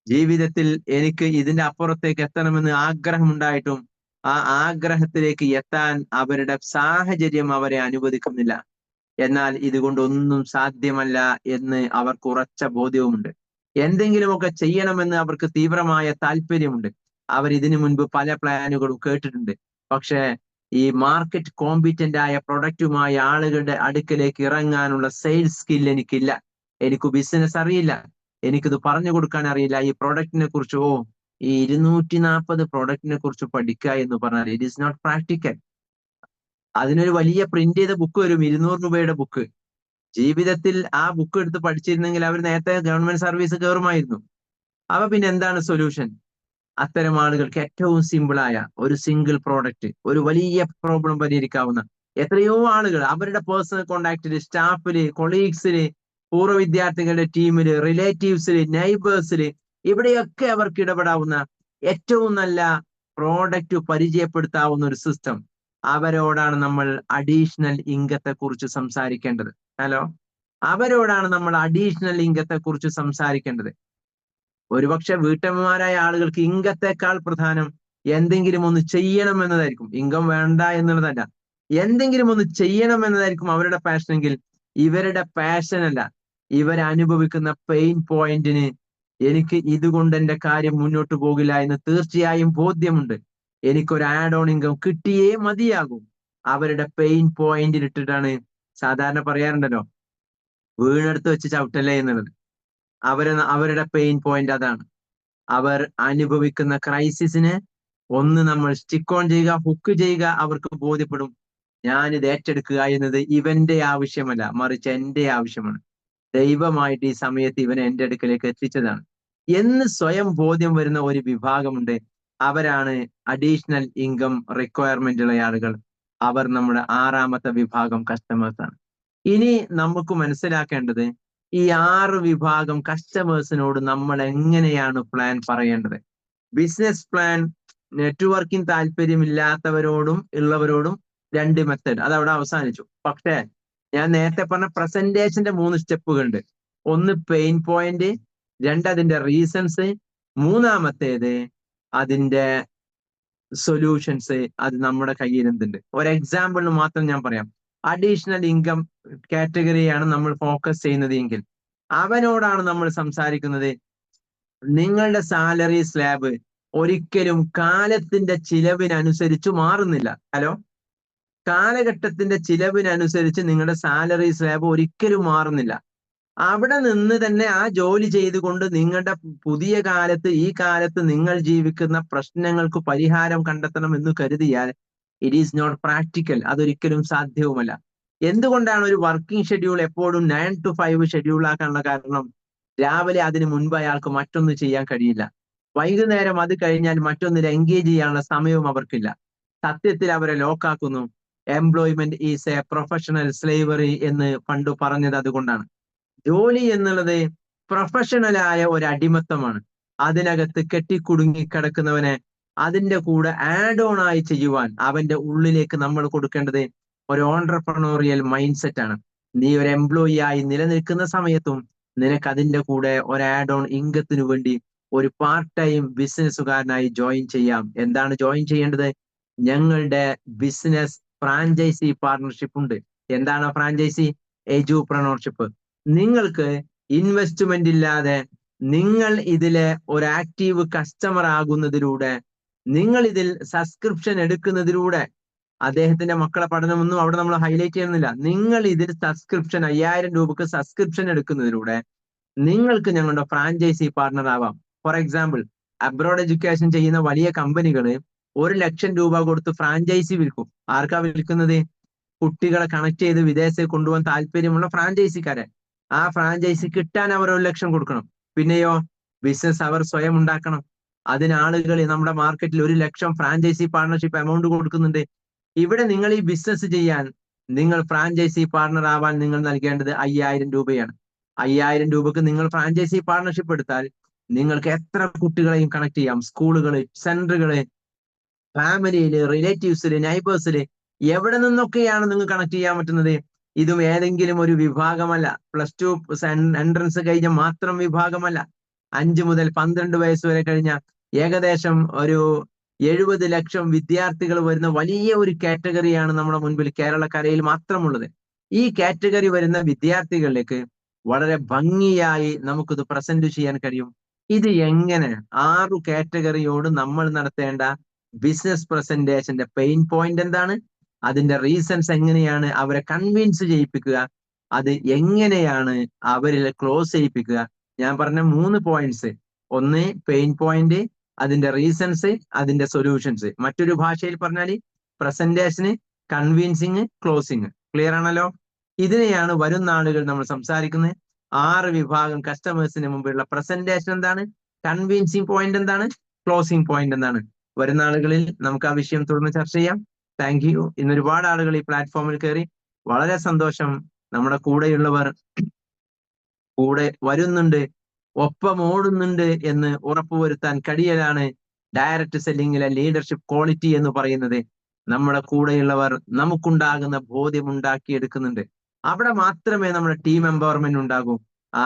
ജീവിതത്തിൽ എനിക്ക് ഇതിന്റെ അപ്പുറത്തേക്ക് എത്തണമെന്ന് ആഗ്രഹമുണ്ടായിട്ടും ആ ആഗ്രഹത്തിലേക്ക് എത്താൻ അവരുടെ സാഹചര്യം അവരെ അനുവദിക്കുന്നില്ല. എന്നാൽ ഇതുകൊണ്ടൊന്നും സാധ്യമല്ല എന്ന് അവർക്ക് ഉറച്ച ബോധ്യവുമുണ്ട്. എന്തെങ്കിലുമൊക്കെ ചെയ്യണമെന്ന് അവർക്ക് തീവ്രമായ താല്പര്യമുണ്ട്. അവർ ഇതിനു മുൻപ് പല പ്ലാനുകളും കേട്ടിട്ടുണ്ട്. പക്ഷേ ഈ മാർക്കറ്റ് കോമ്പിറ്റന്റ് ആയ പ്രൊഡക്റ്റുമായി ആളുകളുടെ അടുക്കലേക്ക് ഇറങ്ങാനുള്ള സെയിൽസ് സ്കിൽ എനിക്കില്ല. എനിക്ക് ബിസിനസ് അറിയില്ല, എനിക്കിത് പറഞ്ഞു കൊടുക്കാൻ അറിയില്ല. ഈ പ്രൊഡക്റ്റിനെ കുറിച്ച് ഈ 240 പ്രൊഡക്റ്റിനെ കുറിച്ച് പഠിക്കുക എന്ന് പറഞ്ഞാൽ ഇറ്റ് ഈസ് നോട്ട് പ്രാക്ടിക്കൽ. അതിനൊരു വലിയ പ്രിന്റ് ചെയ്ത ബുക്ക് വരും, 200 രൂപയുടെ ബുക്ക്. ജീവിതത്തിൽ ആ ബുക്ക് എടുത്ത് പഠിച്ചിരുന്നെങ്കിൽ അവർ നേരത്തെ ഗവൺമെന്റ് സർവീസ് കയറുമായിരുന്നു. അപ്പൊ പിന്നെ എന്താണ് സൊല്യൂഷൻ? അത്തരം ആളുകൾക്ക് ഏറ്റവും സിമ്പിളായ ഒരു സിംഗിൾ പ്രോഡക്റ്റ് ഒരു വലിയ പ്രോബ്ലം പരിഹരിക്കാവുന്ന എത്രയോ ആളുകൾ അവരുടെ പേഴ്സണൽ കോണ്ടാക്റ്റില്, സ്റ്റാഫില്, കൊളീഗ്സില്, പൂർവ്വ വിദ്യാർത്ഥികളുടെ ടീമില്, റിലേറ്റീവ്സില്, നെയ്ബേഴ്സില്, ഇവിടെയൊക്കെ അവർക്ക് ഇടപെടാവുന്ന ഏറ്റവും നല്ല പ്രോഡക്റ്റ് പരിചയപ്പെടുത്താവുന്ന ഒരു സിസ്റ്റം. അവരോടാണ് നമ്മൾ അഡീഷണൽ ഇൻകത്തെ കുറിച്ച് സംസാരിക്കേണ്ടത്. ഹലോ, അവരോടാണ് നമ്മൾ അഡീഷണൽ ഇൻകത്തെ കുറിച്ച് സംസാരിക്കേണ്ടത്. ഒരുപക്ഷെ വീട്ടമ്മമാരായ ആളുകൾക്ക് ഇൻകത്തെക്കാൾ പ്രധാനം എന്തെങ്കിലും ഒന്ന് ചെയ്യണം എന്നതായിരിക്കും. ഇൻകം വേണ്ട എന്നുള്ളതല്ല, എന്തെങ്കിലും ഒന്ന് ചെയ്യണം എന്നതായിരിക്കും അവരുടെ പാഷനെങ്കിൽ ഇവരുടെ പാഷൻ അല്ല, ഇവരനുഭവിക്കുന്ന പെയിൻ പോയിന്റിന് എനിക്ക് ഇതുകൊണ്ട് എന്റെ കാര്യം മുന്നോട്ട് പോകില്ല എന്ന് തീർച്ചയായും ബോധ്യമുണ്ട്. എനിക്കൊരു ആഡ് ഓൺ ഇൻകം കിട്ടിയേ മതിയാകും. അവരുടെ പെയിൻ പോയിന്റിൽ ഇട്ടിട്ടാണ് സാധാരണ പറയാറുണ്ടല്ലോ, വീണെടുത്ത് വെച്ച് ചവിട്ടല്ലേ എന്നുള്ളത്. അവരുടെ പെയിൻ പോയിന്റ് അതാണ്. അവർ അനുഭവിക്കുന്ന ക്രൈസിസിന് ഒന്ന് നമ്മൾ സ്റ്റിക്ക് ഓൺ ചെയ്യുക, ഹുക്ക് ചെയ്യുക. അവർക്ക് ബോധ്യപ്പെടും, ഞാനിത് ഏറ്റെടുക്കുക എന്നത് ഇവന്റെ ആവശ്യമല്ല, മറിച്ച് എന്റെ ആവശ്യമാണ്. ദൈവമായിട്ട് ഈ സമയത്ത് ഇവനെ എന്റെ അടുക്കലേക്ക് എത്തിച്ചതാണ് എന്ന് സ്വയം ബോധ്യം വരുന്ന ഒരു വിഭാഗമുണ്ട്. അവരാണ് അഡീഷണൽ ഇൻകം റിക്വയർമെന്റ് ഉള്ള ആളുകൾ. അവർ നമ്മുടെ ആറാമത്തെ വിഭാഗം കസ്റ്റമേഴ്സ് ആണ്. ഇനി നമുക്ക് മനസ്സിലാക്കേണ്ടത് ഈ 6 വിഭാഗം കസ്റ്റമേഴ്സിനോട് നമ്മൾ എങ്ങനെയാണ് പ്ലാൻ പറയേണ്ടത്. ബിസിനസ് പ്ലാൻ നെറ്റ്വർക്കിംഗ് താല്പര്യമില്ലാത്തവരോടും ഉള്ളവരോടും 2 മെത്തേഡ്, അതവിടെ അവസാനിച്ചു. പക്ഷേ ഞാൻ നേരത്തെ പറഞ്ഞ പ്രസന്റേഷന്റെ 3 സ്റ്റെപ്പുകളുണ്ട്. ഒന്ന് പെയിൻ പോയിന്റ്, രണ്ട് അതിന്റെ റീസൺസ്, മൂന്നാമത്തേത് അതിന്റെ സൊല്യൂഷൻസ്. അത് നമ്മുടെ കയ്യിൽ എന്തുണ്ട്? ഒരു എക്സാമ്പിളിന് മാത്രം ഞാൻ പറയാം. അഡീഷണൽ ഇൻകം കാറ്റഗറിയാണ് നമ്മൾ ഫോക്കസ് ചെയ്യുന്നത് എങ്കിൽ അവനോടാണ് നമ്മൾ സംസാരിക്കുന്നത്. നിങ്ങളുടെ സാലറി സ്ലാബ് ഒരിക്കലും കാലത്തിന്റെ ചിലവിനനുസരിച്ച് മാറുന്നില്ല. ഹലോ, കാലഘട്ടത്തിന്റെ ചിലവിനനുസരിച്ച് നിങ്ങളുടെ സാലറി സ്ലാബ് ഒരിക്കലും മാറുന്നില്ല. അവിടെ നിന്ന് തന്നെ ആ ജോലി ചെയ്തുകൊണ്ട് നിങ്ങളുടെ പുതിയ കാലത്ത്, ഈ കാലത്ത് നിങ്ങൾ ജീവിക്കുന്ന പ്രശ്നങ്ങൾക്ക് പരിഹാരം കണ്ടെത്തണം എന്ന് കരുതിയാൽ ഇറ്റ് ഈസ് നോട്ട് പ്രാക്ടിക്കൽ. അതൊരിക്കലും സാധ്യവുമല്ല. എന്തുകൊണ്ടാണ് ഒരു വർക്കിംഗ് ഷെഡ്യൂൾ എപ്പോഴും 9 to 5 ഷെഡ്യൂൾ ആക്കാനുള്ള കാരണം? രാവിലെ അതിന് മുൻപ് അയാൾക്ക് മറ്റൊന്ന് ചെയ്യാൻ കഴിയില്ല. വൈകുന്നേരം അത് കഴിഞ്ഞാൽ മറ്റൊന്നിൽ എൻഗേജ് ചെയ്യാനുള്ള സമയവും അവർക്കില്ല. സത്യത്തിൽ അവരെ ലോക്കാക്കുന്നു. Employment is a professional slavery എന്ന് പണ്ട് പറഞ്ഞത് അതുകൊണ്ടാണ്. ജോലി എന്നുള്ളത് പ്രൊഫഷണലായ ഒരു അടിമത്തമാണ്. അതിനകത്ത് കെട്ടിക്കുടുങ്ങി കിടക്കുന്നവനെ അതിന്റെ കൂടെ ആഡ് ഓൺ ആയി ചെയ്യുവാൻ അവന്റെ ഉള്ളിലേക്ക് നമ്മൾ കൊടുക്കേണ്ടത് ഒരു ഓൺട്രപ്രണോറിയൽ മൈൻഡ് സെറ്റ് ആണ്. നീ ഒരു എംപ്ലോയി ആയി നിലനിൽക്കുന്ന സമയത്തും നിനക്ക് അതിന്റെ കൂടെ ഒരു ആഡ് ഓൺ ഇൻകത്തിന് വേണ്ടി ഒരു പാർട്ട് ടൈം ബിസിനസ്സുകാരനായി ജോയിൻ ചെയ്യാം. എന്താണ് ജോയിൻ ചെയ്യേണ്ടത്? ഞങ്ങളുടെ ബിസിനസ് ഫ്രാഞ്ചൈസി പാർട്ണർഷിപ്പ് ഉണ്ട്. എന്താണ് ഫ്രാഞ്ചൈസി? എജുപ്രണർഷിപ്പ്. നിങ്ങൾക്ക് ഇൻവെസ്റ്റ്മെന്റ് ഇല്ലാതെ നിങ്ങൾ ഇതിലെ ഒരു ആക്റ്റീവ് കസ്റ്റമർ ആകുന്നതിലൂടെ, നിങ്ങൾ ഇതിൽ സബ്സ്ക്രിപ്ഷൻ എടുക്കുന്നതിലൂടെ, അദ്ദേഹത്തിന്റെ മക്കളെ പഠനമൊന്നും അവിടെ നമ്മൾ ഹൈലൈറ്റ് ചെയ്യുന്നില്ല. നിങ്ങൾ ഇതിൽ സബ്സ്ക്രിപ്ഷൻ 5000 രൂപക്ക് സബ്സ്ക്രിപ്ഷൻ എടുക്കുന്നതിലൂടെ നിങ്ങൾക്ക് ഞങ്ങളുടെ ഫ്രാഞ്ചൈസി പാർട്ണർ ആവാം. ഫോർ എക്സാമ്പിൾ, അബ്രോഡ് എഡ്യൂക്കേഷൻ ചെയ്യുന്ന വലിയ കമ്പനികൾ 1 ലക്ഷം രൂപ കൊടുത്ത് ഫ്രാഞ്ചൈസി വിൽക്കും. ആർക്കാ വിൽക്കുന്നത്? കുട്ടികളെ കണക്ട് ചെയ്ത് വിദേശത്തേക്ക് കൊണ്ടുപോകാൻ താല്പര്യമുള്ള ഫ്രാഞ്ചൈസിക്കാരെ. ആ ഫ്രാഞ്ചൈസി കിട്ടാൻ അവർ 1 ലക്ഷം കൊടുക്കണം. പിന്നെയോ ബിസിനസ് അവർ സ്വയം ഉണ്ടാക്കണം. അതിന് ആളുകൾ നമ്മുടെ മാർക്കറ്റിൽ 1 ലക്ഷം ഫ്രാഞ്ചൈസി പാർട്ണർഷിപ്പ് എമൗണ്ട് കൊടുക്കുന്നുണ്ട്. ഇവിടെ നിങ്ങൾ ഈ ബിസിനസ് ചെയ്യാൻ, നിങ്ങൾ ഫ്രാഞ്ചൈസി പാർട്ണർ ആവാൻ നിങ്ങൾ നൽകേണ്ടത് 5000 രൂപയാണ്. 5000 രൂപക്ക് നിങ്ങൾ ഫ്രാഞ്ചൈസി പാർട്ണർഷിപ്പ് എടുത്താൽ നിങ്ങൾക്ക് എത്ര കുട്ടികളെയും കണക്ട് ചെയ്യാം. സ്കൂളുകള്, സെന്ററുകള്, ഫാമിലിയില്, റിലേറ്റീവ്സില്, നൈബേഴ്സില്, എവിടെ നിന്നൊക്കെയാണ് നിങ്ങൾക്ക് കണക്ട് ചെയ്യാൻ പറ്റുന്നത്. ഇതും ഏതെങ്കിലും ഒരു വിഭാഗമല്ല. +2 എൻട്രൻസ് കഴിഞ്ഞ മാത്രം വിഭാഗമല്ല. 5 മുതൽ 12 വയസ്സ് വരെ കഴിഞ്ഞ ഏകദേശം ഒരു 70 ലക്ഷം വിദ്യാർത്ഥികൾ വരുന്ന വലിയ ഒരു കാറ്റഗറിയാണ് നമ്മുടെ മുൻപിൽ കേരളക്കരയിൽ മാത്രമുള്ളത്. ഈ കാറ്റഗറി വരുന്ന വിദ്യാർത്ഥികളിലേക്ക് വളരെ ഭംഗിയായി നമുക്കിത് പ്രസന്റ് ചെയ്യാൻ കഴിയും. ഇത് എങ്ങനെ? 6 കാറ്റഗറിയോട് നമ്മൾ നടത്തേണ്ട ബിസിനസ് പ്രസന്റേഷന്റെ പെയിൻ പോയിന്റ് എന്താണ്? അതിന്റെ റീസൺസ് എങ്ങനെയാണ് അവരെ കൺവിൻസ് ചെയ്യിപ്പിക്കുക? അത് എങ്ങനെയാണ് അവരിൽ ക്ലോസ് ചെയ്യിപ്പിക്കുക? ഞാൻ പറഞ്ഞ 3 പോയിന്റ്സ്. ഒന്ന് പെയിൻ പോയിന്റ്, അതിന്റെ റീസൺസ്, അതിന്റെ സൊല്യൂഷൻസ്. മറ്റൊരു ഭാഷയിൽ പറഞ്ഞാൽ പ്രസന്റേഷന്, കൺവിൻസിങ്, ക്ലോസിങ്. ക്ലിയർ ആണല്ലോ? ഇതിനെയാണ് വരും നാളുകൾ നമ്മൾ സംസാരിക്കുന്നത്. 6 വിഭാഗം കസ്റ്റമേഴ്സിന് മുമ്പിലുള്ള പ്രസന്റേഷൻ എന്താണ്, കൺവിൻസിങ് പോയിന്റ് എന്താണ്, ക്ലോസിംഗ് പോയിന്റ് എന്താണ്. വരും നാളുകളിൽ നമുക്ക് ആ വിഷയം തുടർന്ന് ചർച്ച ചെയ്യാം. Thank you. ഇന്ന് ഒരുപാട് ആളുകൾ ഈ പ്ലാറ്റ്ഫോമിൽ കയറി. വളരെ സന്തോഷം. നമ്മുടെ കൂടെയുള്ളവർ കൂടെ വരുന്നുണ്ട്, ഒപ്പം ഓടുന്നുണ്ട് എന്ന് ഉറപ്പുവരുത്താൻ കഴിയലാണ് ഡയറക്റ്റ് സെല്ലിങ്ങിലെ ലീഡർഷിപ്പ് ക്വാളിറ്റി എന്ന് പറയുന്നത്. നമ്മുടെ കൂടെയുള്ളവർ നമുക്കുണ്ടാകുന്ന ബോധ്യം ഉണ്ടാക്കിയെടുക്കുന്നുണ്ട്. അവിടെ മാത്രമേ നമ്മുടെ ടീം എംപവർമെന്റ് ഉണ്ടാകൂ. ആ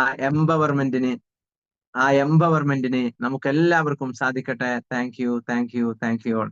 എംപവർമെന്റിന് നമുക്ക് എല്ലാവർക്കും സാധിക്കട്ടെ. Thank you, thank you, thank you all.